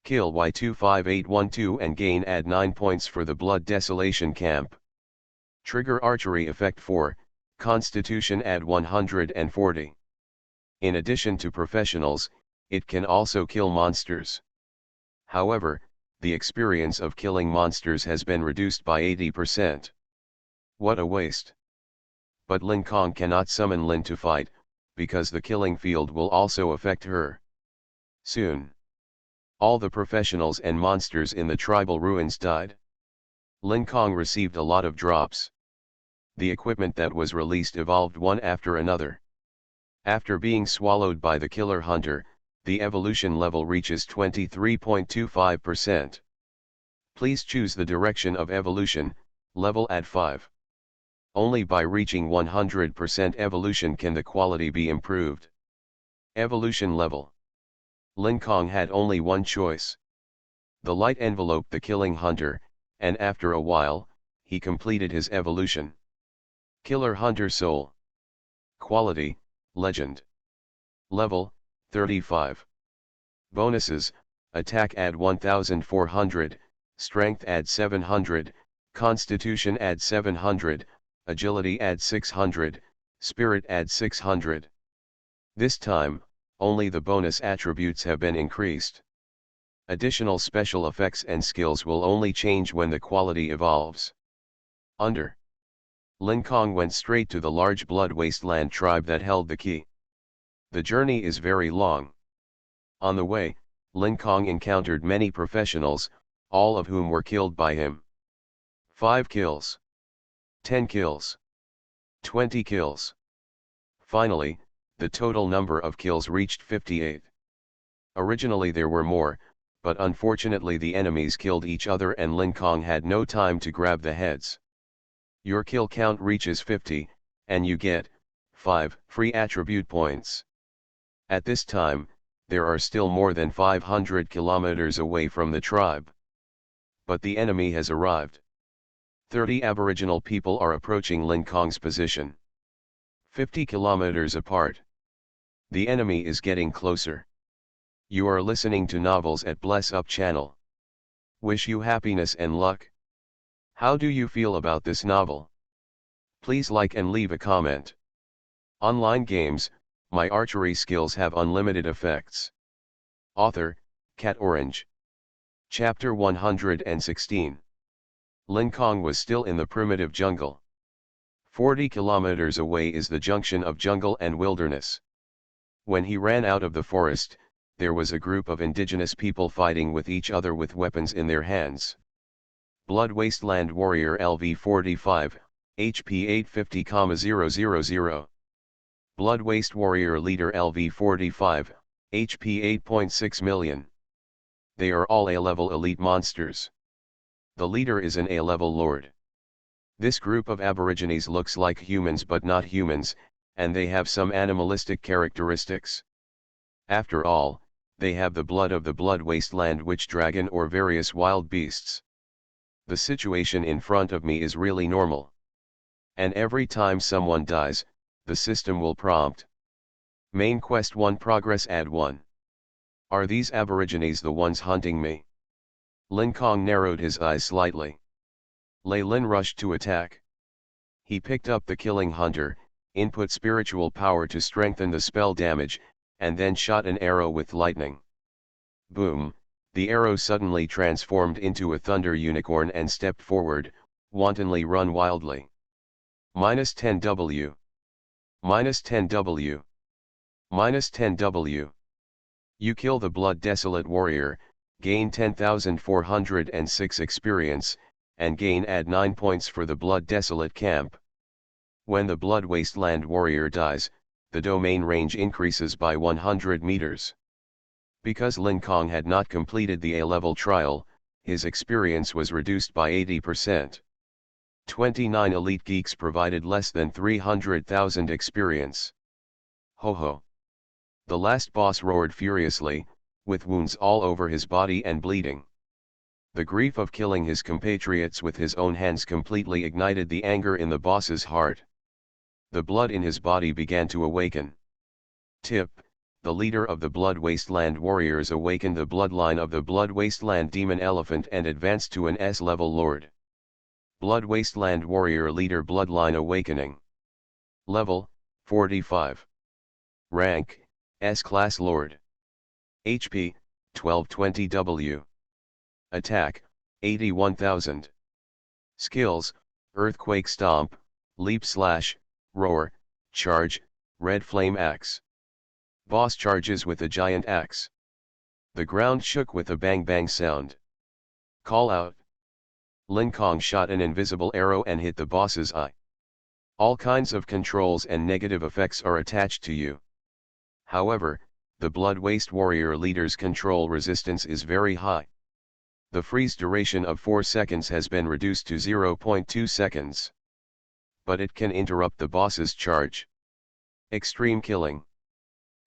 Kill Y25812 and gain add 9 points for the Blood Desolation Camp. Trigger Archery Effect 4, Constitution add 140. In addition to professionals, it can also kill monsters. However, the experience of killing monsters has been reduced by 80%. What a waste. But Lin Kong cannot summon Lin to fight, because the killing field will also affect her. Soon, all the professionals and monsters in the tribal ruins died. Lin Kong received a lot of drops. The equipment that was released evolved one after another. After being swallowed by the killer hunter, the evolution level reaches 23.25%. Please choose the direction of evolution, level at 5. Only by reaching 100% evolution can the quality be improved. Evolution level. Lin Kong had only one choice. The light enveloped the killing hunter, and after a while, he completed his evolution. Killer Hunter Soul. Quality, Legend. Level, 35. Bonuses, Attack add 1400, Strength add 700, Constitution add 700, Agility add 600, Spirit add 600. This time, only the bonus attributes have been increased. Additional special effects and skills will only change when the quality evolves. Under. Lin Kong went straight to the large blood wasteland tribe that held the key. The journey is very long. On the way, Lin Kong encountered many professionals, all of whom were killed by him. 5 kills. 10 kills. 20 kills. Finally, the total number of kills reached 58. Originally there were more, but unfortunately the enemies killed each other and Lin Kong had no time to grab the heads. Your kill count reaches 50, and you get 5 free attribute points. At this time, there are still more than 500 kilometers away from the tribe. But the enemy has arrived. 30 Aboriginal people are approaching Lin Kong's position. 50 kilometers apart. The enemy is getting closer. You are listening to novels at Bless Up channel. Wish you happiness and luck. How do you feel about this novel? Please like and leave a comment. Online games, my archery skills have unlimited effects. Author, Cat Orange. Chapter 116. Lin Kong was still in the primitive jungle. 40 kilometers away is the junction of jungle and wilderness. When he ran out of the forest, there was a group of indigenous people fighting with each other with weapons in their hands. Blood Wasteland Warrior LV-45, HP 850,000. Blood Waste Warrior Leader LV-45, HP 8.6 million. They are all A-level elite monsters. The leader is an A-level lord. This group of aborigines looks like humans but not humans, and they have some animalistic characteristics. After all, they have the blood of the blood wasteland witch dragon or various wild beasts. The situation in front of me is really normal. And every time someone dies, the system will prompt. Main quest 1 progress add 1. Are these aborigines the ones hunting me? Lin Kong narrowed his eyes slightly. Lei Lin rushed to attack. He picked up the killing hunter, input spiritual power to strengthen the spell damage, and then shot an arrow with lightning. Boom, the arrow suddenly transformed into a thunder unicorn and stepped forward, wantonly run wildly. -10W. -10W. -10W. You kill the blood desolate warrior, gain 10,406 experience, and gain add 9 points for the blood desolate camp. When the blood wasteland warrior dies, the domain range increases by 100 meters. Because Lin Kong had not completed the A-level trial, his experience was reduced by 80%. 29 elite geeks provided less than 300,000 experience. Ho ho. The last boss roared furiously, with wounds all over his body and bleeding. The grief of killing his compatriots with his own hands completely ignited the anger in the boss's heart. The blood in his body began to awaken. Tip: the leader of the Blood Wasteland Warriors awakened the bloodline of the Blood Wasteland Demon Elephant and advanced to an S-level lord. Blood Wasteland Warrior Leader Bloodline Awakening. Level, 45. Rank, S-Class Lord. HP, 1220W. Attack, 81,000. Skills, Earthquake Stomp, Leap Slash, Roar, Charge, Red Flame Axe. Boss charges with a giant axe. The ground shook with a bang bang sound. Call out. Lin Kong shot an invisible arrow and hit the boss's eye. All kinds of controls and negative effects are attached to you. However, the Blood Waste Warrior leader's control resistance is very high. The freeze duration of 4 seconds has been reduced to 0.2 seconds. but it can interrupt the boss's charge. Extreme killing.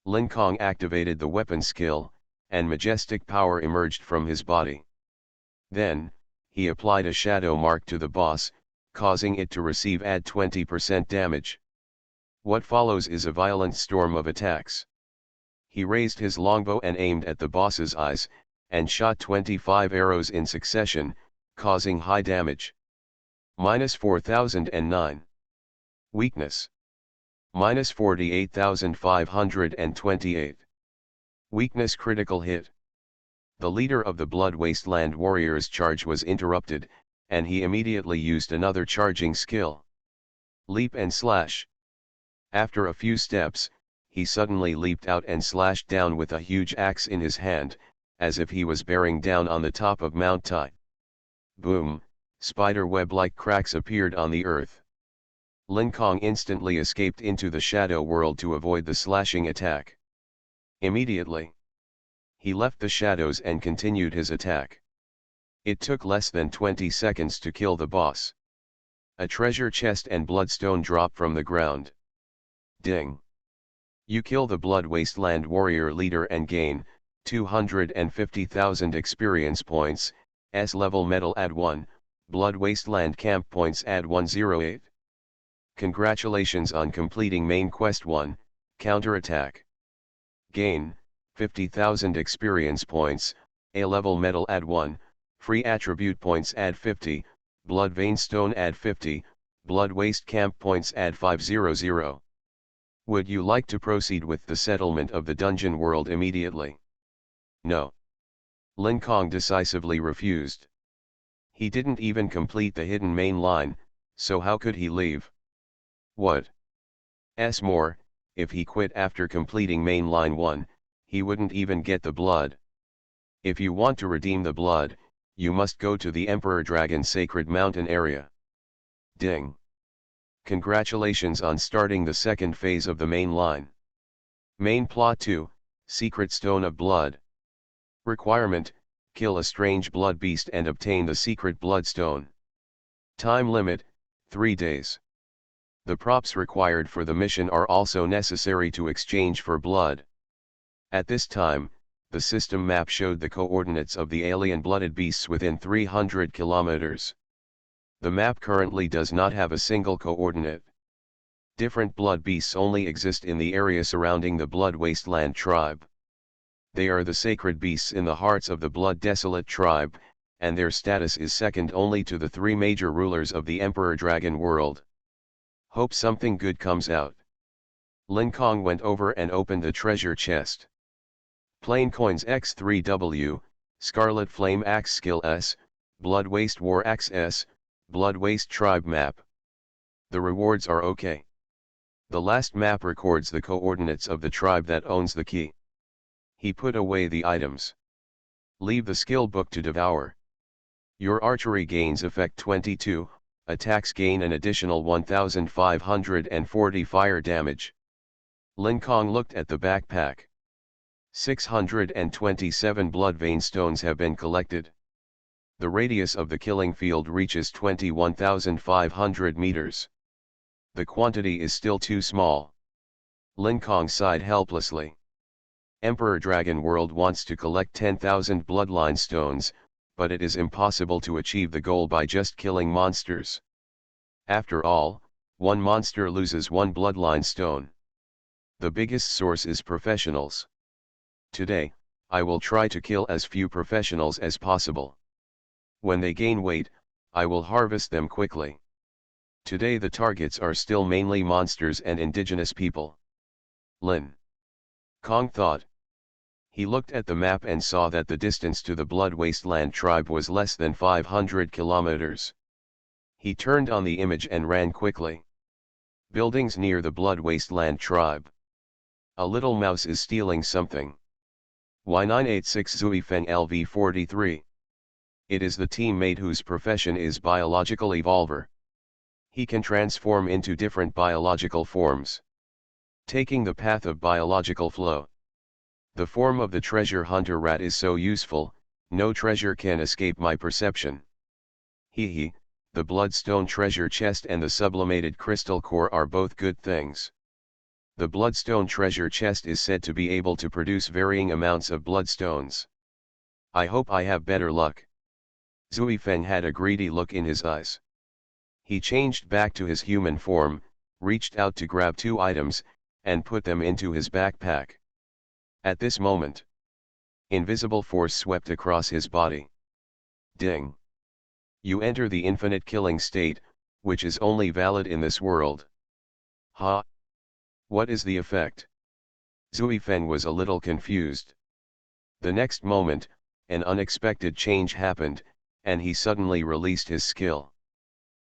Lin Kong activated the weapon skill, and majestic power emerged from his body. Then, he applied a shadow mark to the boss, causing it to receive add 20% damage. What follows is a violent storm of attacks. He raised his longbow and aimed at the boss's eyes, and shot 25 arrows in succession, causing high damage. -4009. Weakness. -48,528. Weakness critical hit. The leader of the Blood Wasteland Warriors' charge was interrupted, and he immediately used another charging skill. Leap and slash. After a few steps, he suddenly leaped out and slashed down with a huge axe in his hand, as if he was bearing down on the top of Mount Tai. Boom, spider web-like cracks appeared on the earth. Lin Kong instantly escaped into the shadow world to avoid the slashing attack. Immediately, he left the shadows and continued his attack. It took less than 20 seconds to kill the boss. A treasure chest and bloodstone drop from the ground. Ding! You kill the Blood Wasteland Warrior leader and gain 250,000 experience points, S-level medal add 1, Blood Wasteland camp points add 108. Congratulations on completing main quest 1, Counterattack. Gain 50,000 experience points, A-level medal add 1, free attribute points add 50, Blood Vein Stone add 50, Blood Waste camp points add 500. Would you like to proceed with the settlement of the dungeon world immediately? No. Lin Kong decisively refused. He didn't even complete the hidden main line, so how could he leave? What? More, if he quit after completing main line 1, he wouldn't even get the blood. If you want to redeem the blood, you must go to the Emperor Dragon Sacred Mountain area. Ding! Congratulations on starting the second phase of the main line. Main plot 2, Secret Stone of Blood. Requirement, kill a strange blood beast and obtain the secret bloodstone. Time limit, 3 days. The props required for the mission are also necessary to exchange for blood. At this time, the system map showed the coordinates of the alien-blooded beasts within 300 kilometers. The map currently does not have a single coordinate. Different blood beasts only exist in the area surrounding the Blood Wasteland tribe. They are the sacred beasts in the hearts of the Blood Desolate tribe, and their status is second only to the 3 major rulers of the Emperor Dragon world. Hope something good comes out. Lin Kong went over and opened the treasure chest. Plain coins X3W, Scarlet Flame Axe Skill S, Blood Waste War Axe S, Blood Waste Tribe Map. The rewards are okay. The last map records the coordinates of the tribe that owns the key. He put away the items. Leave the skill book to devour. Your archery gains effect 22, attacks gain an additional 1,540 fire damage. Lin Kong looked at the backpack. 627 blood vein stones have been collected. The radius of the killing field reaches 21,500 meters. The quantity is still too small. Lin Kong sighed helplessly. Emperor Dragon World wants to collect 10,000 bloodline stones, but it is impossible to achieve the goal by just killing monsters. After all, one monster loses one bloodline stone. The biggest source is professionals. Today, I will try to kill as few professionals as possible. When they gain weight, I will harvest them quickly. Today the targets are still mainly monsters and indigenous people. Lin Kong thought. He looked at the map and saw that the distance to the Blood Wasteland tribe was less than 500 kilometers. He turned on the image and ran quickly. Buildings near the Blood Wasteland tribe. A little mouse is stealing something. Y986 Zui Feng LV43. It is the teammate whose profession is biological evolver. He can transform into different biological forms, taking the path of biological flow. The form of the treasure hunter rat is so useful, no treasure can escape my perception. Hee hee, the bloodstone treasure chest and the sublimated crystal core are both good things. The bloodstone treasure chest is said to be able to produce varying amounts of bloodstones. I hope I have better luck. Zui Feng had a greedy look in his eyes. He changed back to his human form, reached out to grab 2 items, and put them into his backpack. At this moment, invisible force swept across his body. Ding! You enter the infinite killing state, which is only valid in this world. Ha! What is the effect? Zui Feng was a little confused. The next moment, an unexpected change happened, and he suddenly released his skill.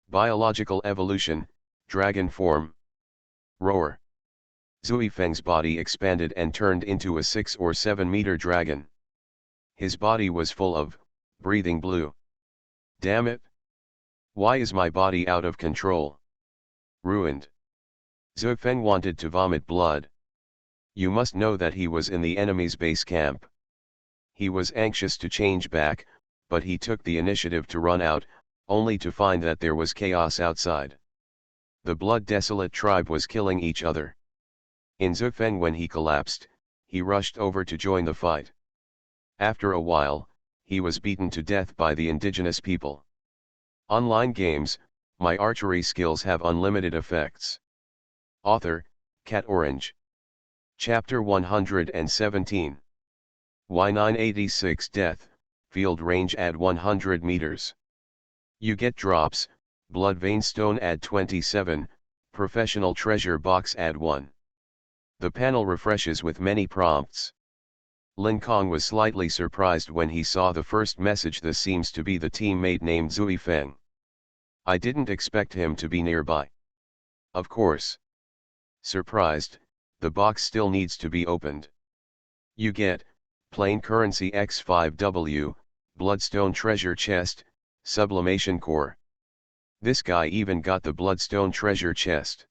Biological evolution, dragon form. Roar! Zui Feng's body expanded and turned into a 6 or 7 meter dragon. His body was full of breathing blue. Damn it! Why is my body out of control? Ruined. Zui Feng wanted to vomit blood. You must know that he was in the enemy's base camp. He was anxious to change back, but he took the initiative to run out, only to find that there was chaos outside. The blood-desolate tribe was killing each other. In Zui Feng, when he collapsed, he rushed over to join the fight. After a while, he was beaten to death by the indigenous people. Online games, my archery skills have unlimited effects. Author, Cat Orange. Chapter 117. Y986 Death, Field Range add 100 meters. You get drops, Blood Vein Stone add 27, Professional Treasure Box add 1. The panel refreshes with many prompts. Lin Kong was slightly surprised when he saw the first message. This seems to be the teammate named Zui Feng. I didn't expect him to be nearby. Of course. Surprised, the box still needs to be opened. You get, plain currency X5W, Bloodstone Treasure Chest, Sublimation Core. This guy even got the Bloodstone Treasure Chest.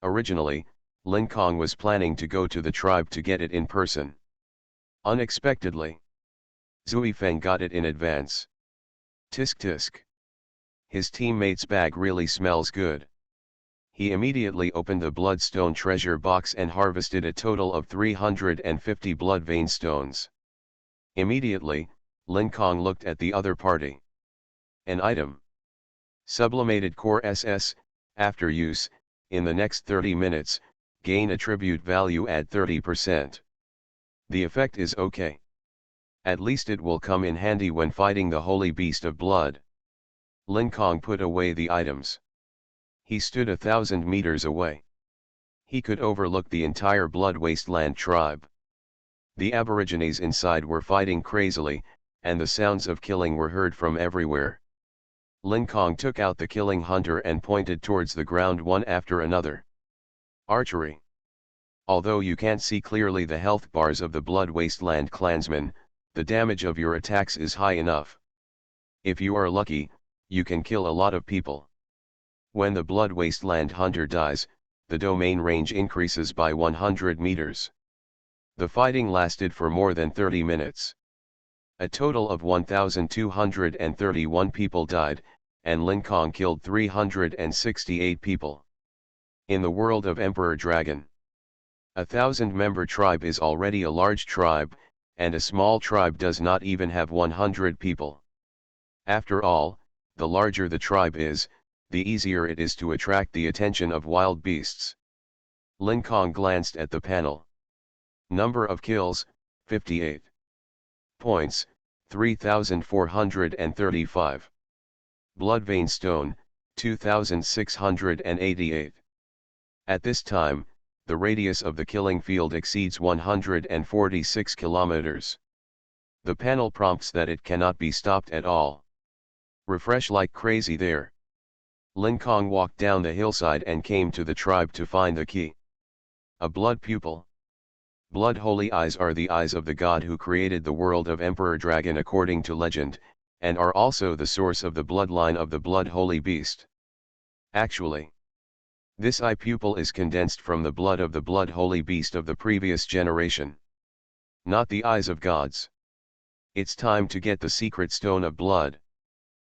Originally, Lin Kong was planning to go to the tribe to get it in person. Unexpectedly, Zui Feng got it in advance. Tisk tisk. His teammate's bag really smells good. He immediately opened the Bloodstone Treasure Box and harvested a total of 350 Blood Vein Stones. Immediately, Lin Kong looked at the other party. An item. Sublimated Core SS, after use, in the next 30 minutes, gain attribute value at 30%. The effect is okay. At least it will come in handy when fighting the Holy Beast of Blood. Lin Kong put away the items. He stood 1,000 meters away. He could overlook the entire Blood Wasteland tribe. The aborigines inside were fighting crazily, and the sounds of killing were heard from everywhere. Lin Kong took out the killing hunter and pointed towards the ground one after another. Archery. Although you can't see clearly the health bars of the Blood Wasteland clansmen, the damage of your attacks is high enough. If you are lucky, you can kill a lot of people. When the Blood Wasteland hunter dies, the domain range increases by 100 meters. The fighting lasted for more than 30 minutes. A total of 1,231 people died, and Lin Kong killed 368 people. In the world of Emperor Dragon, a 1,000-member tribe is already a large tribe, and a small tribe does not even have 100 people. After all, the larger the tribe is, the easier it is to attract the attention of wild beasts. Lin Kong glanced at the panel. Number of kills, 58. Points, 3,435. Blood Vein Stone, 2,688. At this time, the radius of the killing field exceeds 146 kilometers. The panel prompts that it cannot be stopped at all. Refresh like crazy there. Lin Kong walked down the hillside and came to the tribe to find the key. A blood pupil. Blood holy eyes are the eyes of the god who created the world of Emperor Dragon according to legend, and are also the source of the bloodline of the blood holy beast. Actually, this eye pupil is condensed from the blood of the blood holy beast of the previous generation. Not the eyes of gods. It's time to get the secret stone of blood.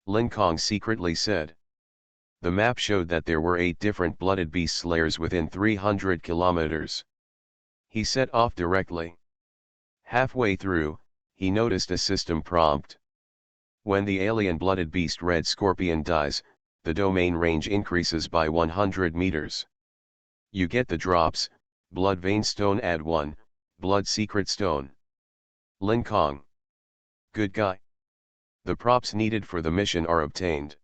Lin Kong secretly said. The map showed that there were 8 different blooded beast slayers within 300 kilometers. He set off directly. Halfway through, he noticed a system prompt. When the alien blooded beast red scorpion dies, the domain range increases by 100 meters. You get the drops: blood vein stone add 1, blood secret stone. Lin Kong. Good guy. The props needed for the mission are obtained.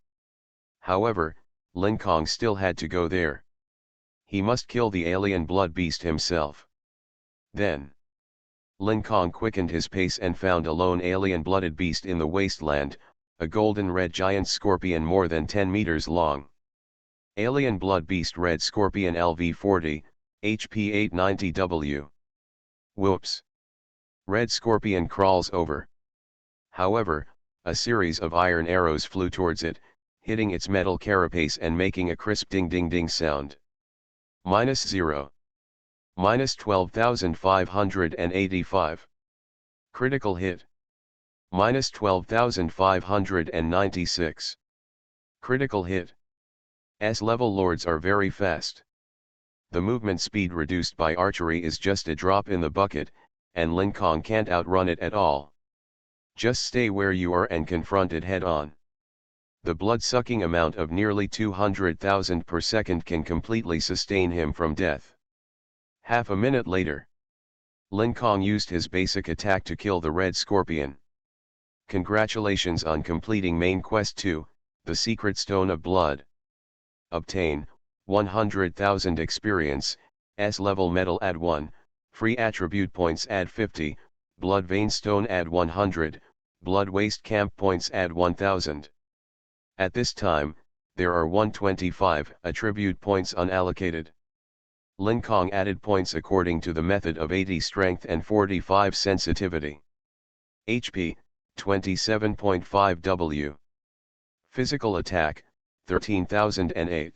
However, Lin Kong still had to go there. He must kill the alien blood beast himself. Then, Lin Kong quickened his pace and found a lone alien blooded beast in the wasteland, a golden red giant scorpion more than 10 meters long. Alien blood beast red scorpion LV40, HP 890W. Whoops. Red scorpion crawls over. However, a series of iron arrows flew towards it, hitting its metal carapace and making a crisp ding ding ding sound. -0. -12,585. Critical hit. -12,596. Critical hit. S-level lords are very fast. The movement speed reduced by archery is just a drop in the bucket, and Lin Kong can't outrun it at all. Just stay where you are and confront it head-on. The blood-sucking amount of nearly 200,000 per second can completely sustain him from death. Half a minute later, Lin Kong used his basic attack to kill the red scorpion. Congratulations on completing main quest 2, the secret stone of blood. Obtain 100,000 experience, S-level medal add 1, free attribute points add 50, blood vein stone add 100, blood waste camp points add 1000. At this time, there are 125 attribute points unallocated. Lin Kong added points according to the method of 80 strength and 45 sensitivity. HP, 27.5 W. Physical attack, 13,008.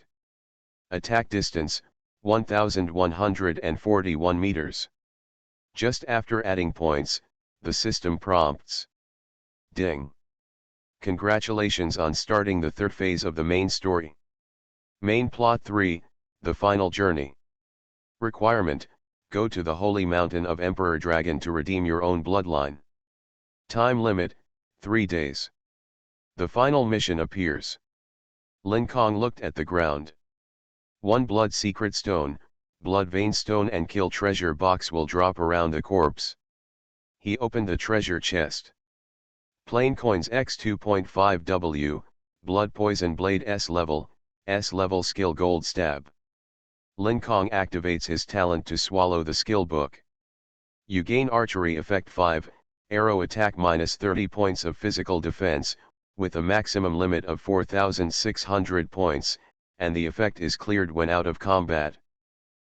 Attack distance, 1,141 meters. Just after adding points, the system prompts. Ding. Congratulations on starting the third phase of the main story. Main plot 3, the final journey. Requirement: go to the holy mountain of Emperor Dragon to redeem your own bloodline. Time limit: 3 days. The final mission appears. Lin Kong looked at the ground. 1 blood secret stone, blood vein stone and kill treasure box will drop around the corpse. He opened the treasure chest. Plain coins x 2.5 W, blood poison blade S-level skill gold stab. Lin Kong activates his talent to swallow the skill book. You gain archery effect 5, arrow attack -30 points of physical defense, with a maximum limit of 4,600 points, and the effect is cleared when out of combat.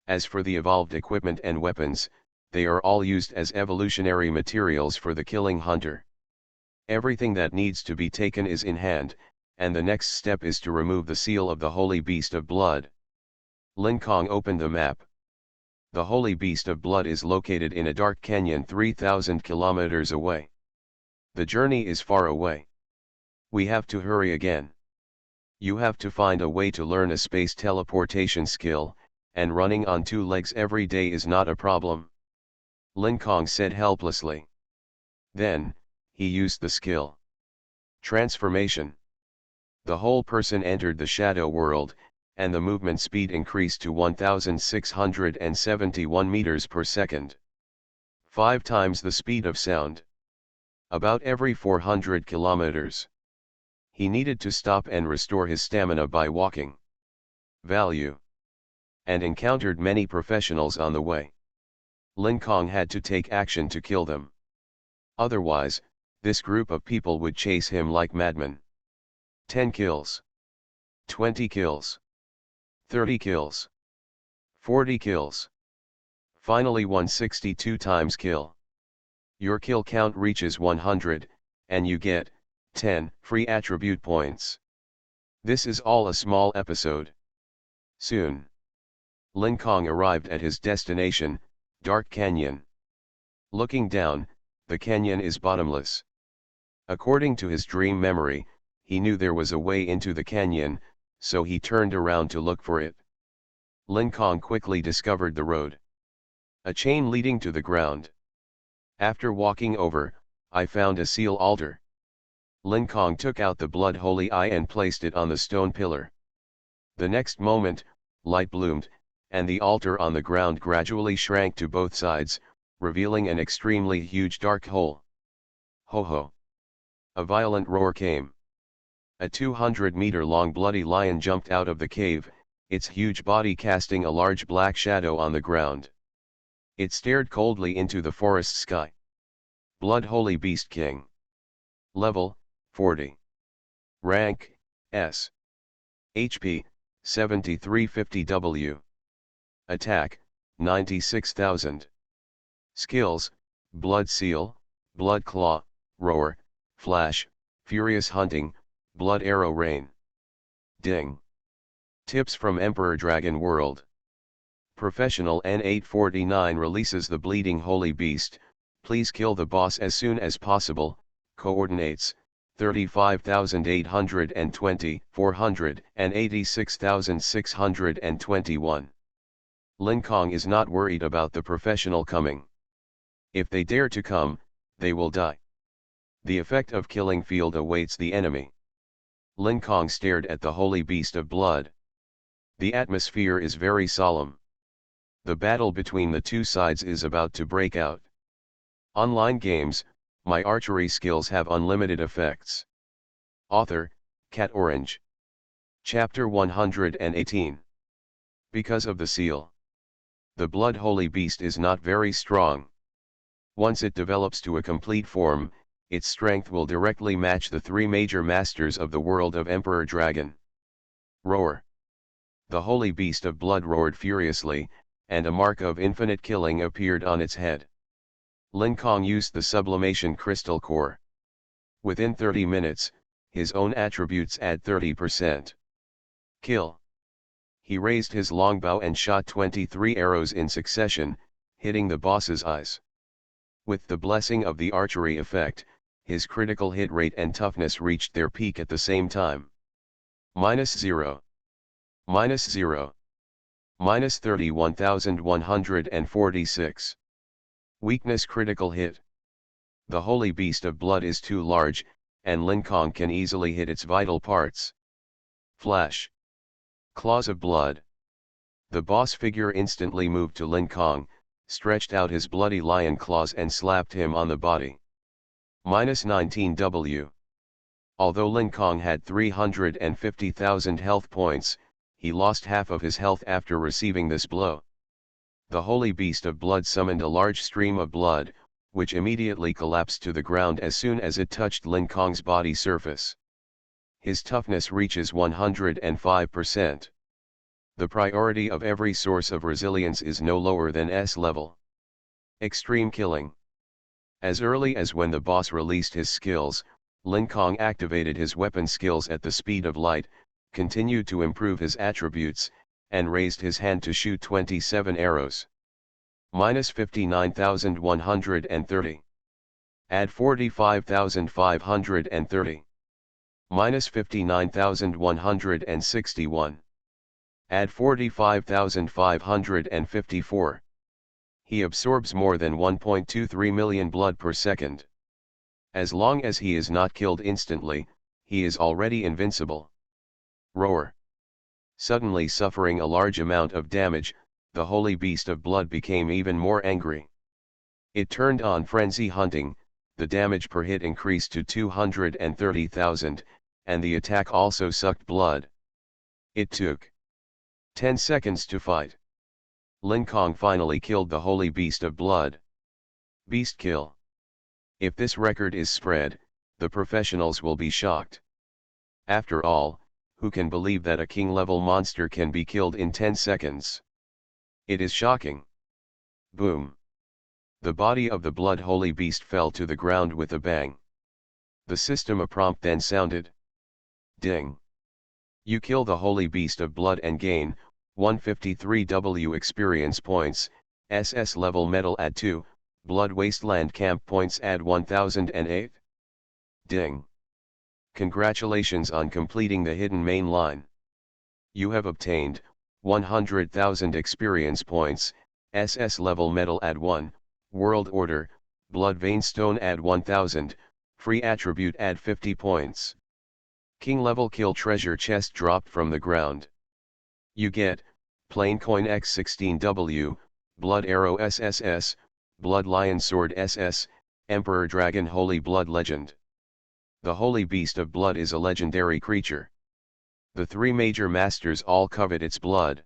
As for the evolved equipment and weapons, they are all used as evolutionary materials for the killing hunter. Everything that needs to be taken is in hand, and the next step is to remove the seal of the Holy Beast of Blood. Lin Kong opened the map. The Holy Beast of Blood is located in a dark canyon 3,000 kilometers away. The journey is far away. We have to hurry again. You have to find a way to learn a space teleportation skill, and running on 2 legs every day is not a problem. Lin Kong said helplessly. Then, he used the skill. Transformation. The whole person entered the shadow world, and the movement speed increased to 1,671 meters per second. 5 times the speed of sound. About every 400 kilometers. He needed to stop and restore his stamina by walking. Value. And encountered many professionals on the way. Lin Kong had to take action to kill them. Otherwise, this group of people would chase him like madmen. 10 kills. 20 kills. 30 kills. 40 kills. Finally 162 times kill. Your kill count reaches 100, and you get 10 free attribute points. This is all a small episode. Soon, Lin Kong arrived at his destination, Dark Canyon. Looking down, the canyon is bottomless. According to his dream memory, he knew there was a way into the canyon, so he turned around to look for it. Lin Kong quickly discovered the road. A chain leading to the ground. After walking over, I found a seal altar. Lin Kong took out the blood holy eye and placed it on the stone pillar. The next moment, light bloomed, and the altar on the ground gradually shrank to both sides, revealing an extremely huge dark hole. Ho ho! A violent roar came. A 200-meter-long bloody lion jumped out of the cave, its huge body casting a large black shadow on the ground. It stared coldly into the forest sky. Blood Holy Beast King. Level, 40. Rank, S. HP, 7350 W. Attack, 96,000. Skills, Blood Seal, Blood Claw, Roar, Flash, Furious Hunting, Blood Arrow Rain. Ding. Tips from Emperor Dragon World. Professional N849 releases the Bleeding Holy Beast. Please kill the boss as soon as possible. Coordinates, 35,820, 400, and 86,621. Lin Kong is not worried about the professional coming. If they dare to come, they will die. The effect of killing field awaits the enemy. Lin Kong stared at the holy beast of blood. The atmosphere is very solemn. The battle between the two sides is about to break out. Online games, my archery skills have unlimited effects. Author, Cat Orange. Chapter 118. Because of the seal. The blood holy beast is not very strong. Once it develops to a complete form, its strength will directly match the three major masters of the world of Emperor Dragon. Roar. The holy beast of blood roared furiously, and a mark of infinite killing appeared on its head. Lin Kong used the sublimation crystal core. Within 30 minutes, his own attributes add 30%. Kill. He raised his longbow and shot 23 arrows in succession, hitting the boss's eyes. With the blessing of the archery effect, his critical hit rate and toughness reached their peak at the same time. -0. -0. -31,146. Weakness critical hit. The holy beast of blood is too large, and Lin Kong can easily hit its vital parts. Flash. Claws of blood. The boss figure instantly moved to Lin Kong, stretched out his bloody lion claws and slapped him on the body. -19 W. Although Lin Kong had 350,000 health points, he lost half of his health after receiving this blow. The holy beast of blood summoned a large stream of blood, which immediately collapsed to the ground as soon as it touched Lin Kong's body surface. His toughness reaches 105%. The priority of every source of resilience is no lower than S level. Extreme killing. As early as when the boss released his skills, Lin Kong activated his weapon skills at the speed of light, continued to improve his attributes, and raised his hand to shoot 27 arrows. -59,130. Add 45,530. -59,161. Add 45,554. He absorbs more than 1.23 million blood per second. As long as he is not killed instantly, he is already invincible. Roar. Suddenly suffering a large amount of damage, the holy beast of blood became even more angry. It turned on frenzy hunting, the damage per hit increased to 230,000, and the attack also sucked blood. It took 10 seconds to fight. Lin Kong finally killed the holy beast of blood. Beast kill. If this record is spread, the professionals will be shocked. After all, who can believe that a king-level monster can be killed in 10 seconds? It is shocking. Boom. The body of the blood holy beast fell to the ground with a bang. The system a prompt then sounded. Ding. You kill the holy beast of blood and gain 153 W experience points, SS level medal add 2, blood wasteland camp points add 1008. Ding. Congratulations on completing the hidden main line. You have obtained 100,000 experience points, SS level medal add 1, world order, blood vein stone add 1000, free attribute add 50 points. King level kill treasure chest dropped from the ground. You get, plain coin X16W, blood arrow SSS, blood lion sword SS, emperor dragon holy blood legend. The holy beast of blood is a legendary creature. The three major masters all covet its blood.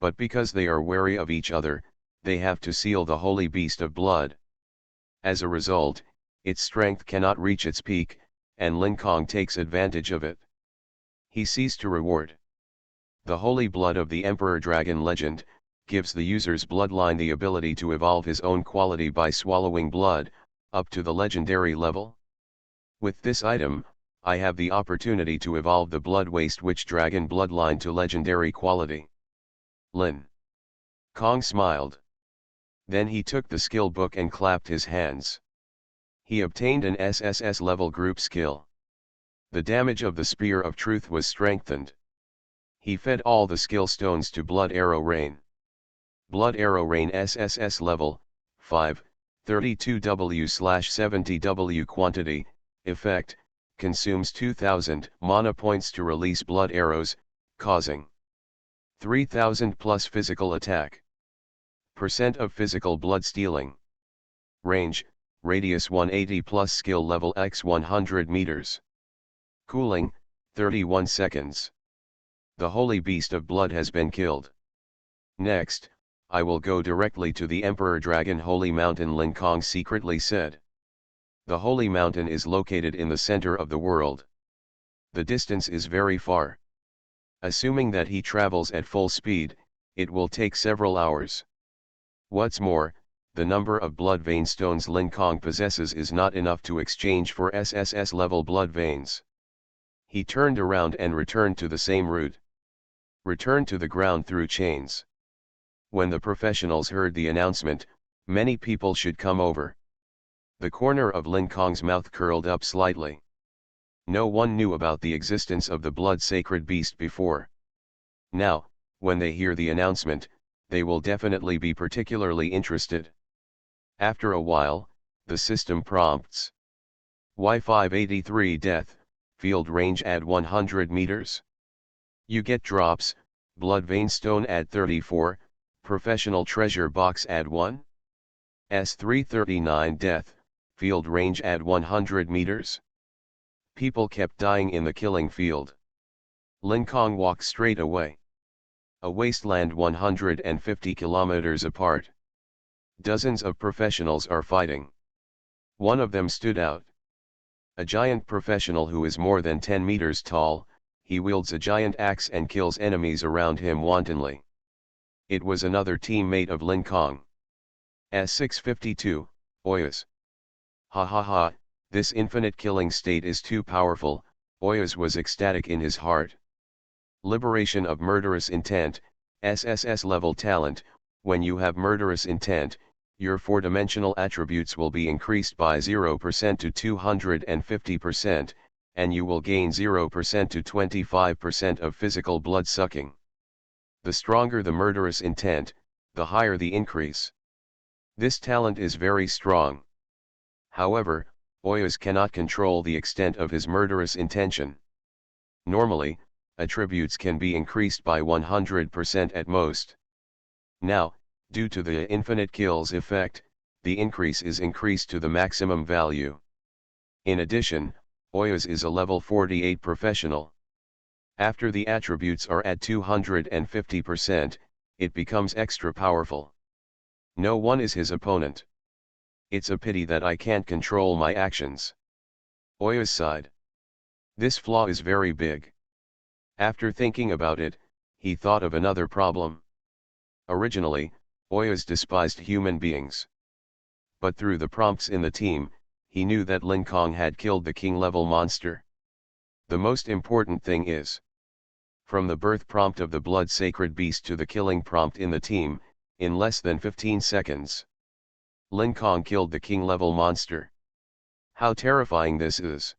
But because they are wary of each other, they have to seal the holy beast of blood. As a result, its strength cannot reach its peak, and Lin Kong takes advantage of it. He sees to reward. The holy blood of the Emperor Dragon legend gives the user's bloodline the ability to evolve his own quality by swallowing blood, up to the legendary level. With this item, I have the opportunity to evolve the Blood Waste Witch Dragon bloodline to legendary quality. Lin Kong smiled. Then he took the skill book and clapped his hands. He obtained an SSS level group skill. The damage of the Spear of Truth was strengthened. He fed all the skill stones to Blood Arrow Rain. Blood Arrow Rain SSS level 5, 32W/70W quantity, effect, consumes 2000 mana points to release blood arrows, causing 3000 plus physical attack. Percent of physical blood stealing. Range, radius 180 plus skill level x 100 meters. Cooling, 31 seconds. The holy beast of blood has been killed. Next, I will go directly to the Emperor Dragon Holy Mountain, Lin Kong secretly said. The Holy Mountain is located in the center of the world. The distance is very far. Assuming that he travels at full speed, it will take several hours. What's more, the number of blood vein stones Lin Kong possesses is not enough to exchange for SSS level blood veins. He turned around and returned to the same route. Returned to the ground through chains. When the professionals heard the announcement, many people should come over. The corner of Lin Kong's mouth curled up slightly. No one knew about the existence of the blood sacred beast before. Now, when they hear the announcement, they will definitely be particularly interested. After a while, the system prompts. Y583 death, field range add 100 meters. You get drops, blood vein stone add 34, professional treasure box add 1. S339 death, field range add 100 meters. People kept dying in the killing field. Lin Kong walked straight away. A wasteland 150 kilometers apart. Dozens of professionals are fighting. One of them stood out. A giant professional who is more than 10 meters tall, he wields a giant axe and kills enemies around him wantonly. It was another teammate of Lin Kong. S652, Oyas. Ha ha ha, this infinite killing state is too powerful, Oyas was ecstatic in his heart. Liberation of murderous intent, SSS level talent. When you have murderous intent, your four-dimensional attributes will be increased by 0% to 250%, and you will gain 0% to 25% of physical blood sucking. The stronger the murderous intent, the higher the increase. This talent is very strong. However, Oyas cannot control the extent of his murderous intention. Normally, attributes can be increased by 100% at most. Now, due to the infinite kills effect, the increase is increased to the maximum value. In addition, Oyas is a level 48 professional. After the attributes are at 250%, it becomes extra powerful. No one is his opponent. It's a pity that I can't control my actions. Oyas sighed. This flaw is very big. After thinking about it, he thought of another problem. Originally, Oyas despised human beings. But through the prompts in the team, he knew that Lin Kong had killed the king-level monster. The most important thing is, from the birth prompt of the blood sacred beast to the killing prompt in the team, in less than 15 seconds. Lin Kong killed the king-level monster. How terrifying this is.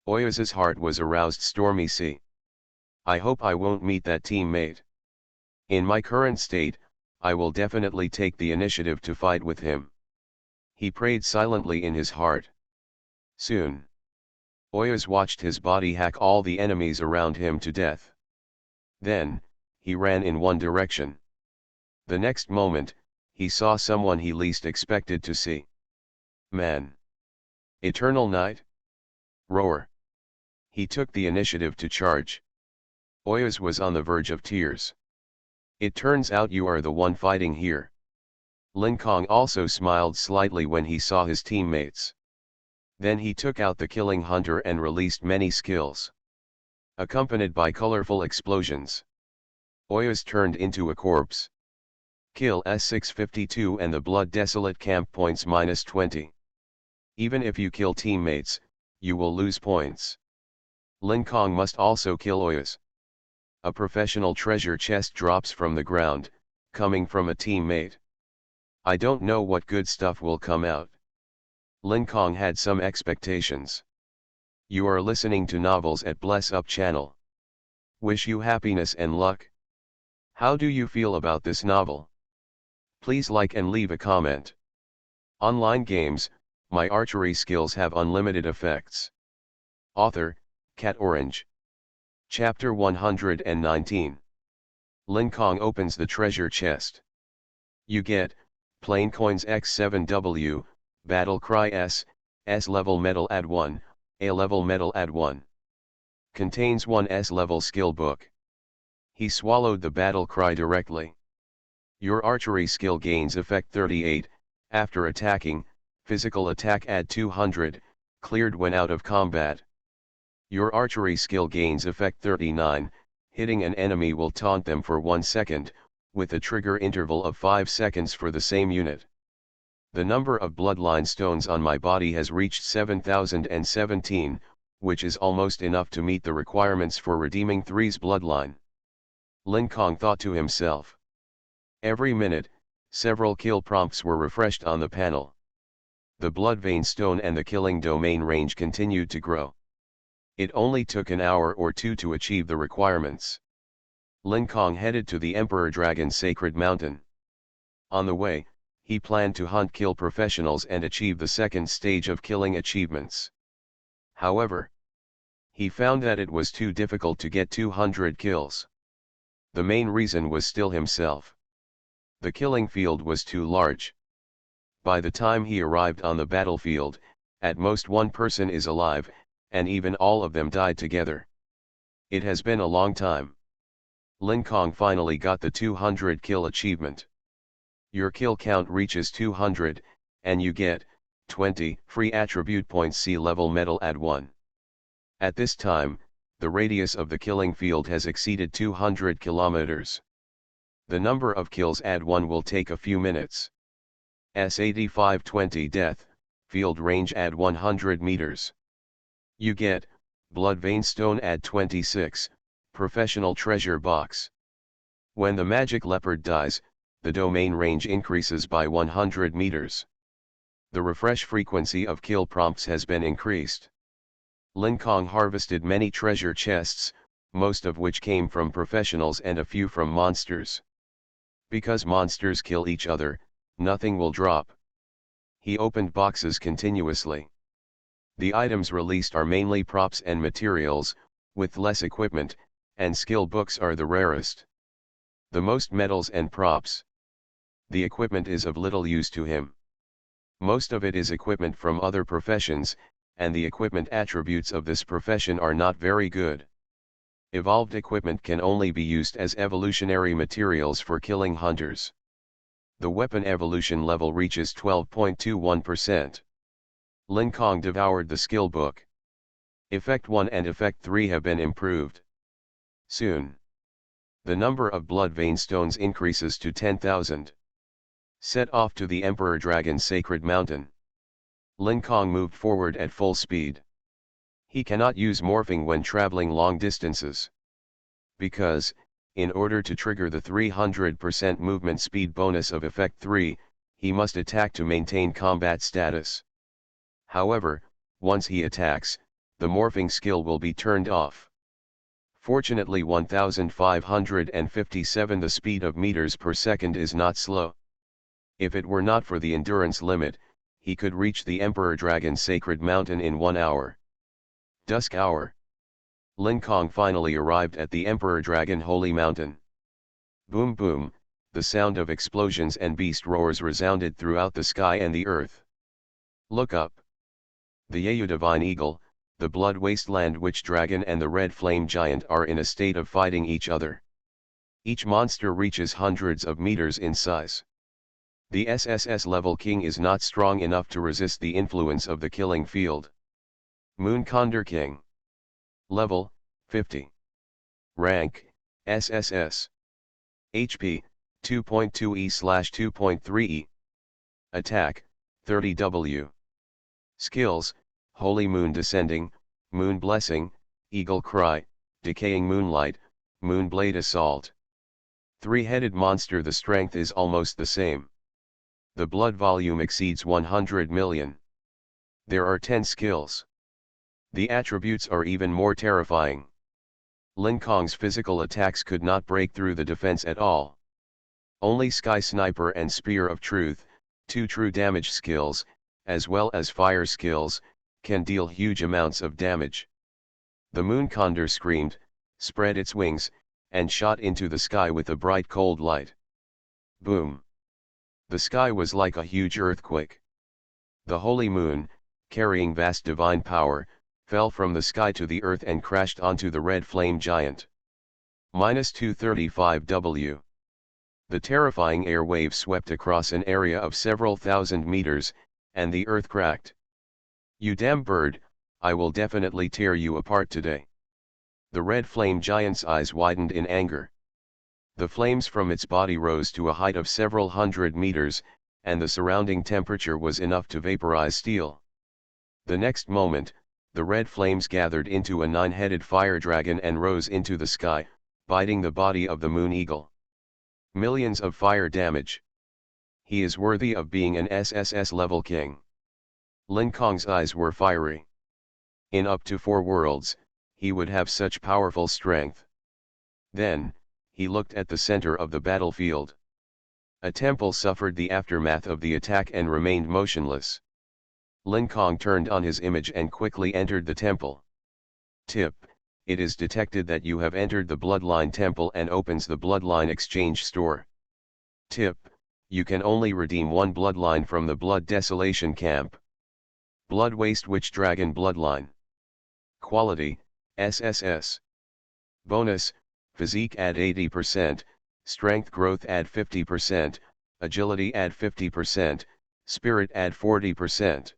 Oyas's heart was aroused. Stormy sea. I hope I won't meet that teammate. In my current state, I will definitely take the initiative to fight with him. He prayed silently in his heart. Soon, Oyas watched his body hack all the enemies around him to death. Then, he ran in one direction. The next moment, he saw someone he least expected to see. Man. Eternal night? Roar. He took the initiative to charge. Oyas was on the verge of tears. It turns out you are the one fighting here. Lin Kong also smiled slightly when he saw his teammates. Then he took out the killing hunter and released many skills, accompanied by colorful explosions. Oyas turned into a corpse. Kill S652 and the blood desolate camp points -20. Even if you kill teammates, you will lose points. Lin Kong must also kill Oyas. A professional treasure chest drops from the ground, coming from a teammate. I don't know what good stuff will come out. Lin Kong had some expectations. You are listening to Novels at Bless Up channel. Wish you happiness and luck. How do you feel about this novel? Please like and leave a comment. Online games, my archery skills have unlimited effects. Author, Cat Orange. Chapter 119. Lin Kong opens the treasure chest. You get, plain coins X7W, battle cry S level medal add 1, A level medal add 1. Contains one S level skill book. He swallowed the battle cry directly. Your archery skill gains effect 38, after attacking, physical attack add 200, cleared when out of combat. Your archery skill gains effect 39, hitting an enemy will taunt them for 1 second, with a trigger interval of 5 seconds for the same unit. The number of bloodline stones on my body has reached 7017, which is almost enough to meet the requirements for redeeming 3's bloodline. Lin Kong thought to himself. Every minute, several kill prompts were refreshed on the panel. The blood vein stone and the killing domain range continued to grow. It only took an hour or two to achieve the requirements. Lin Kong headed to the Emperor Dragon's Sacred Mountain. On the way, he planned to hunt kill professionals and achieve the second stage of killing achievements. However, he found that it was too difficult to get 200 kills. The main reason was still himself. The killing field was too large. By the time he arrived on the battlefield, at most one person is alive, and even all of them died together. It has been a long time. Lin Kong finally got the 200 kill achievement. Your kill count reaches 200, and you get 20 free attribute points. C level medal add 1. At this time, the radius of the killing field has exceeded 200 kilometers. The number of kills add 1 will take a few minutes. S8520 death, field range add 100 meters. You get, blood vein stone add 26, professional treasure box. When the magic leopard dies, the domain range increases by 100 meters. The refresh frequency of kill prompts has been increased. Lin Kong harvested many treasure chests, most of which came from professionals and a few from monsters. Because monsters kill each other, nothing will drop. He opened boxes continuously. The items released are mainly props and materials, with less equipment, and skill books are the rarest. The most medals and props. The equipment is of little use to him. Most of it is equipment from other professions, and the equipment attributes of this profession are not very good. Evolved equipment can only be used as evolutionary materials for killing hunters. The weapon evolution level reaches 12.21%. Lin Kong devoured the skill book. Effect 1 and Effect 3 have been improved. Soon, the number of blood vein stones increases to 10,000. Set off to the Emperor Dragon's Sacred Mountain. Lin Kong moved forward at full speed. He cannot use morphing when traveling long distances. Because, in order to trigger the 300% movement speed bonus of Effect 3, he must attack to maintain combat status. However, once he attacks, the morphing skill will be turned off. Fortunately 1557 the speed of meters per second is not slow. If it were not for the endurance limit, he could reach the Emperor Dragon's sacred mountain in 1 hour. Dusk hour. Lin Kong finally arrived at the Emperor Dragon Holy Mountain. Boom boom, the sound of explosions and beast roars resounded throughout the sky and the earth. Look up. The Yayu Divine Eagle, the Blood Wasteland Witch Dragon and the Red Flame Giant are in a state of fighting each other. Each monster reaches hundreds of meters in size. The SSS level king is not strong enough to resist the influence of the killing field. Moon Condor King. Level, 50. Rank, SSS. HP, 2.2E/2.3E. Attack, 30W. Skills, Holy Moon Descending, Moon Blessing, Eagle Cry, Decaying Moonlight, Moonblade Assault. Three-headed monster. The strength is almost the same. The blood volume exceeds 100 million. There are 10 skills. The attributes are even more terrifying. Lin Kong's physical attacks could not break through the defense at all. Only Sky Sniper and Spear of Truth, 2 true damage skills, as well as fire skills, can deal huge amounts of damage. The Moon Condor screamed, spread its wings, and shot into the sky with a bright cold light. Boom! The sky was like a huge earthquake. The Holy Moon, carrying vast divine power, fell from the sky to the earth and crashed onto the Red Flame Giant. -235W. The terrifying air wave swept across an area of several thousand meters, and the earth cracked. You damn bird, I will definitely tear you apart today. The Red Flame Giant's eyes widened in anger. The flames from its body rose to a height of several hundred meters, and the surrounding temperature was enough to vaporize steel. The next moment, the red flames gathered into a 9-headed fire dragon and rose into the sky, biting the body of the Moon Eagle. Millions of fire damage. He is worthy of being an SSS level king. Lin Kong's eyes were fiery. In up to 4 worlds, he would have such powerful strength. Then, he looked at the center of the battlefield. A temple suffered the aftermath of the attack and remained motionless. Lin Kong turned on his image and quickly entered the temple. Tip: it is detected that you have entered the Bloodline Temple and opens the Bloodline Exchange Store. Tip: you can only redeem 1 bloodline from the Blood Desolation Camp. Blood Waste Witch Dragon Bloodline. Quality, SSS. Bonus, Physique add 80%, Strength Growth add 50%, Agility add 50%, Spirit add 40%.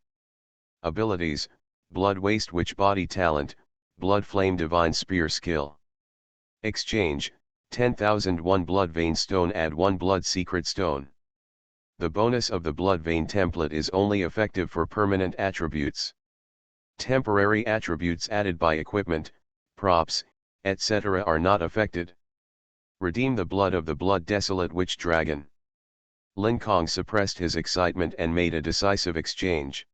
Abilities, Blood Waste Witch Body Talent, Blood Flame Divine Spear Skill. Exchange, 10,001 Blood Vein Stone add 1 Blood Secret Stone. The bonus of the Blood Vein template is only effective for permanent attributes. Temporary attributes added by equipment, props, etc. are not affected. Redeem the blood of the Blood Desolate Witch Dragon. Lin Kong suppressed his excitement and made a decisive exchange.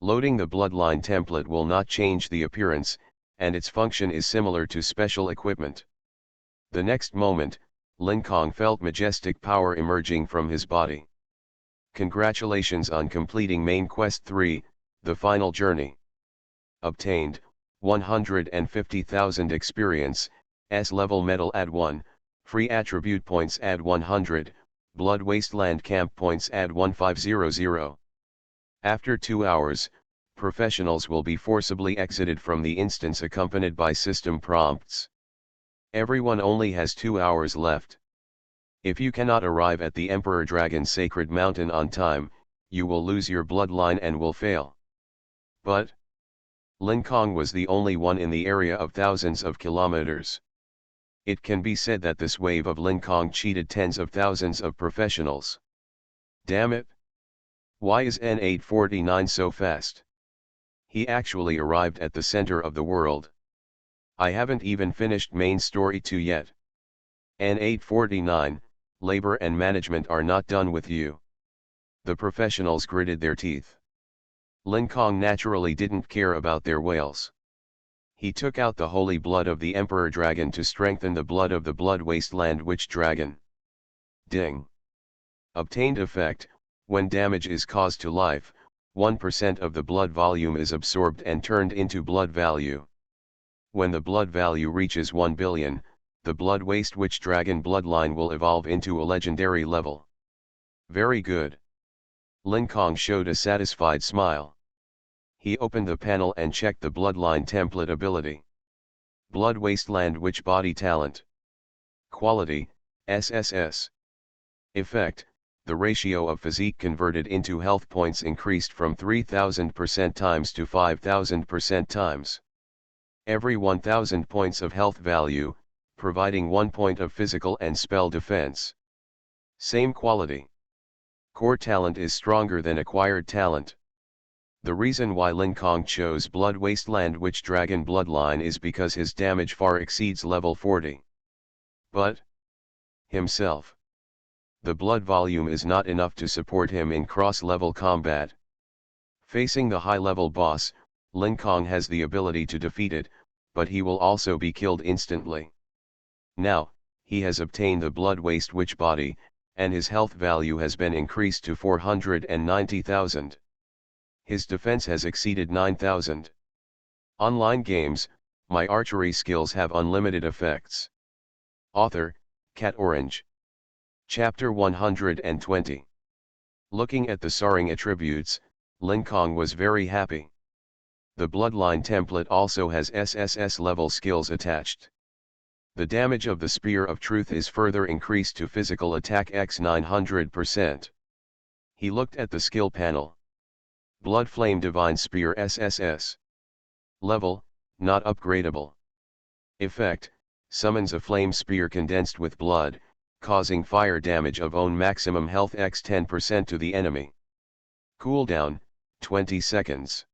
Loading the Bloodline template will not change the appearance, and its function is similar to special equipment. The next moment, Lin Kong felt majestic power emerging from his body. Congratulations on completing Main Quest 3, The Final Journey. Obtained, 150,000 experience, S-level medal add 1, free attribute points add 100, Blood Wasteland camp points add 1500. After 2 hours, professionals will be forcibly exited from the instance accompanied by system prompts. Everyone only has 2 hours left. If you cannot arrive at the Emperor Dragon's sacred mountain on time, you will lose your bloodline and will fail. But Lin Kong was the only one in the area of thousands of kilometers. It can be said that this wave of Lin Kong cheated tens of thousands of professionals. Damn it! Why is N849 so fast? He actually arrived at the center of the world. I haven't even finished main story 2 yet. N849, labor and management are not done with you. The professionals gritted their teeth. Lin Kong naturally didn't care about their wails. He took out the holy blood of the Emperor Dragon to strengthen the blood of the Blood Wasteland Witch Dragon. Ding. Obtained effect: when damage is caused to life, 1% of the blood volume is absorbed and turned into blood value. When the blood value reaches 1 billion, the Blood Waste Witch Dragon bloodline will evolve into a legendary level. Very good. Lin Kong showed a satisfied smile. He opened the panel and checked the bloodline template ability. Blood Wasteland Witch Body Talent. Quality, SSS. Effect: the ratio of physique converted into health points increased from 3000% times to 5000% times. Every 1000 points of health value, providing 1 point of physical and spell defense. Same quality. Core talent is stronger than acquired talent. The reason why Lin Kong chose Blood Wasteland Witch Dragon bloodline is because his damage far exceeds level 40. But himself, the blood volume is not enough to support him in cross-level combat. Facing the high-level boss, Lin Kong has the ability to defeat it, but he will also be killed instantly. Now, he has obtained the Blood Waste Witch body, and his health value has been increased to 490,000. His defense has exceeded 9,000. Online games, my archery skills have unlimited effects. Author, Cat Orange. Chapter 120. Looking at the soaring attributes, Lin Kong was very happy. The bloodline template also has SSS level skills attached. The damage of the Spear of Truth is further increased to physical attack x 900%. He looked at the skill panel. Blood Flame Divine Spear SSS. Level, not upgradable. Effect: summons a flame spear condensed with blood, causing fire damage of own maximum health x 10% to the enemy. Cooldown, 20 seconds.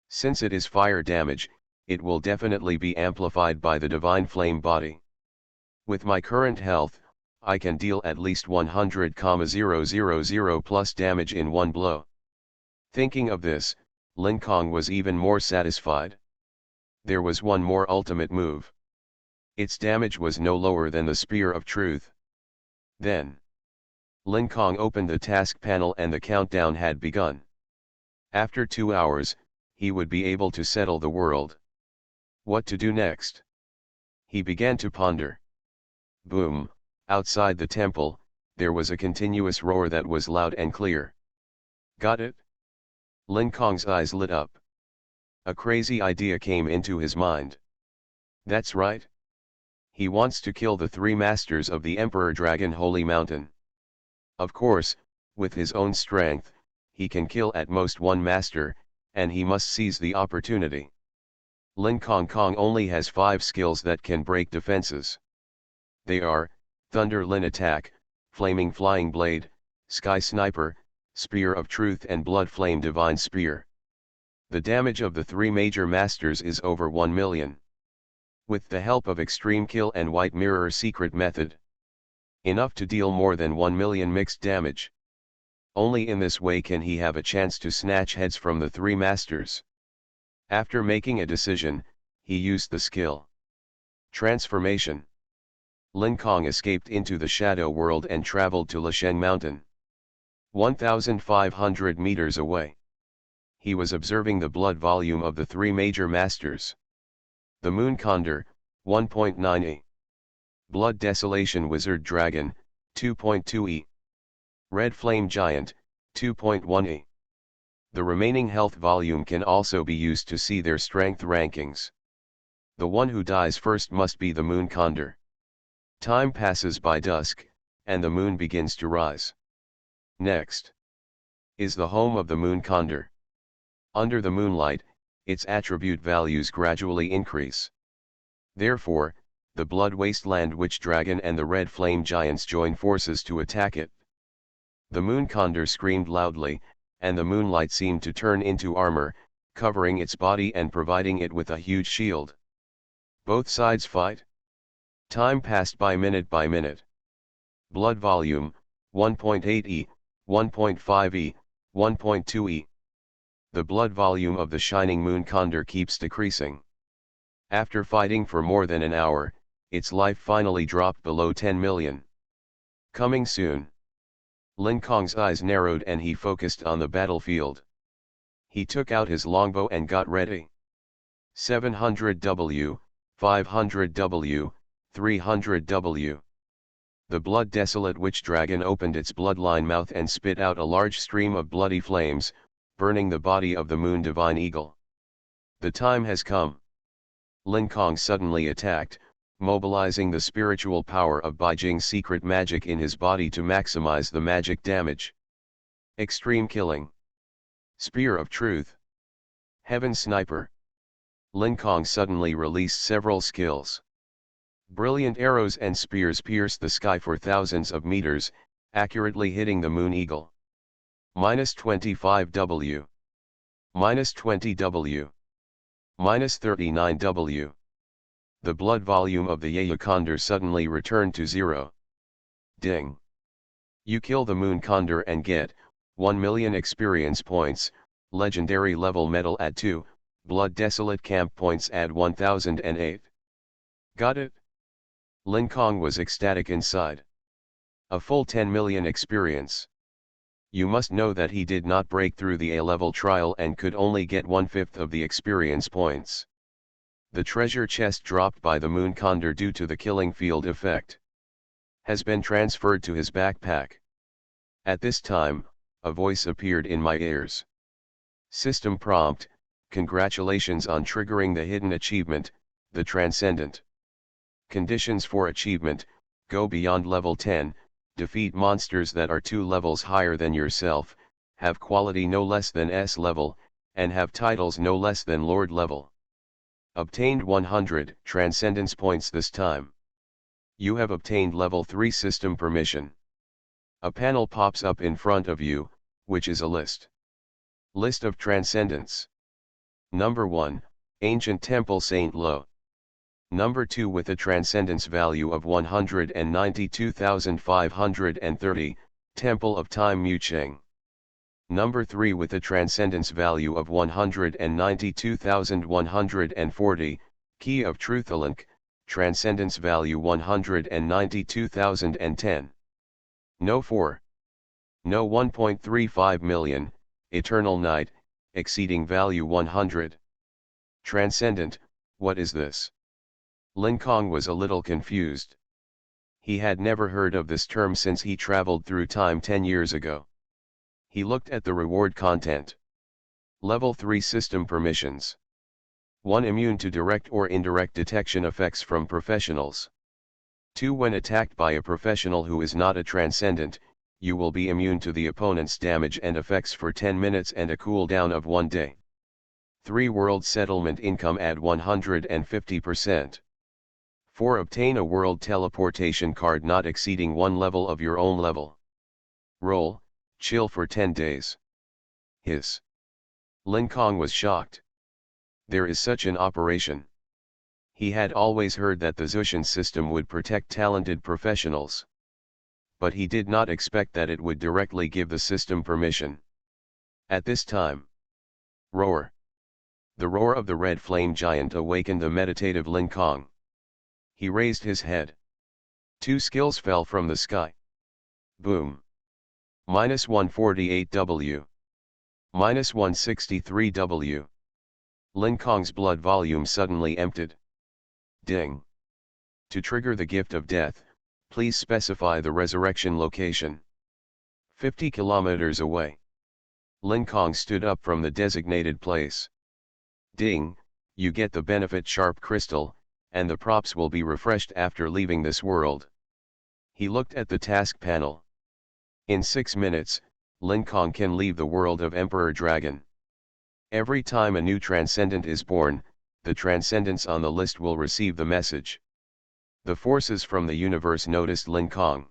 Since it is fire damage, it will definitely be amplified by the Divine Flame body. With my current health, I can deal at least 100,000 plus damage in one blow. Thinking of this, Lin Kong was even more satisfied. There was one more ultimate move. Its damage was no lower than the Spear of Truth. Then, Lin Kong opened the task panel and the countdown had begun. After 2 hours, he would be able to settle the world. What to do next? He began to ponder. Boom, outside the temple, there was a continuous roar that was loud and clear. Got it? Lin Kong's eyes lit up. A crazy idea came into his mind. That's right. He wants to kill the 3 masters of the Emperor Dragon Holy Mountain. Of course, with his own strength, he can kill at most 1 master, and he must seize the opportunity. Lin Kong only has 5 skills that can break defenses. They are, Thunder Lin Attack, Flaming Flying Blade, Sky Sniper, Spear of Truth and Blood Flame Divine Spear. The damage of the 3 major masters is over 1 million. With the help of Extreme Kill and White Mirror secret method. Enough to deal more than 1 million mixed damage. Only in this way can he have a chance to snatch heads from the 3 masters. After making a decision, he used the skill. Transformation. Lin Kong escaped into the shadow world and traveled to Lasheng Mountain. 1,500 meters away. He was observing the blood volume of the 3 major masters. The Moon Condor, 1.9 E. Blood Desolation Wizard Dragon, 2.2 E. Red Flame Giant, 2.1 E. The remaining health volume can also be used to see their strength rankings. The one who dies first must be the Moon Condor. Time passes by dusk, and the moon begins to rise. Next is the home of the Moon Condor. Under the moonlight, its attribute values gradually increase. Therefore, the Blood Wasteland Witch Dragon and the Red Flame Giants join forces to attack it. The Moon Condor screamed loudly, and the moonlight seemed to turn into armor, covering its body and providing it with a huge shield. Both sides fight. Time passed by minute by minute. Blood volume, 1.8 E, 1.5 E, 1.2 E. The blood volume of the shining Moon Condor keeps decreasing. After fighting for more than an hour, its life finally dropped below 10 million. Coming soon. Lin Kong's eyes narrowed and he focused on the battlefield. He took out his longbow and got ready. 700W, 500W, 300W. The blood-desolate witch dragon opened its bloodline mouth and spit out a large stream of bloody flames, burning the body of the moon divine eagle. The time has come. Lin Kong suddenly attacked, mobilizing the spiritual power of Beijing's secret magic in his body to maximize the magic damage. Extreme killing. Spear of Truth. Heaven Sniper. Lin Kong suddenly released several skills. Brilliant arrows and spears pierced the sky for thousands of meters, accurately hitting the moon eagle. -25W. -20W. -39W. The blood volume of the Yaya Condor suddenly returned to 0. Ding. You kill the moon condor and get 1 million experience points, legendary level medal add 2, blood desolate camp points add 1008. Got it? Lin Kong was ecstatic inside. A full 10 million experience. You must know that he did not break through the A-level trial and could only get 1/5 of the experience points. The treasure chest dropped by the moon condor due to the killing field effect has been transferred to his backpack. At this time, a voice appeared in my ears. System prompt: congratulations on triggering the hidden achievement, the Transcendent. Conditions for achievement: go beyond level 10, defeat monsters that are 2 levels higher than yourself, have quality no less than S level, and have titles no less than Lord level. Obtained 100 Transcendence points this time. You have obtained level 3 system permission. A panel pops up in front of you, which is a list. List of Transcendence. Number 1, Ancient Temple Saint Lo. Number 2 with a transcendence value of 192,530, Temple of Time Mucheng. Number 3 with a transcendence value of 192,140, Key of Truthalink, transcendence value 192,010. No 4. No 1.35 million, Eternal Night, exceeding value 100. Transcendent, what is this? Lin Kong was a little confused. He had never heard of this term since he traveled through time 10 years ago. He looked at the reward content. Level 3 system permissions. 1. Immune to direct or indirect detection effects from professionals. 2. When attacked by a professional who is not a transcendent, you will be immune to the opponent's damage and effects for 10 minutes and a cooldown of 1 day. 3. World settlement income at 150%. 4. Obtain a world teleportation card not exceeding 1 level of your own level. Roll, chill for 10 days. Hiss. Lin Kong was shocked. There is such an operation. He had always heard that the Zushan system would protect talented professionals. But he did not expect that it would directly give the system permission. At this time. Roar. The roar of the red flame giant awakened the meditative Lin Kong. He raised his head. 2 skills fell from the sky. Boom. -148W. -163W. Lin Kong's blood volume suddenly emptied. Ding. To trigger the gift of death, please specify the resurrection location. 50 kilometers away. Lin Kong stood up from the designated place. Ding, you get the benefit sharp crystal, and the props will be refreshed after leaving this world. He looked at the task panel. In 6 minutes, Lin Kong can leave the world of Emperor Dragon. Every time a new transcendent is born, the transcendents on the list will receive the message. The forces from the universe noticed Lin Kong.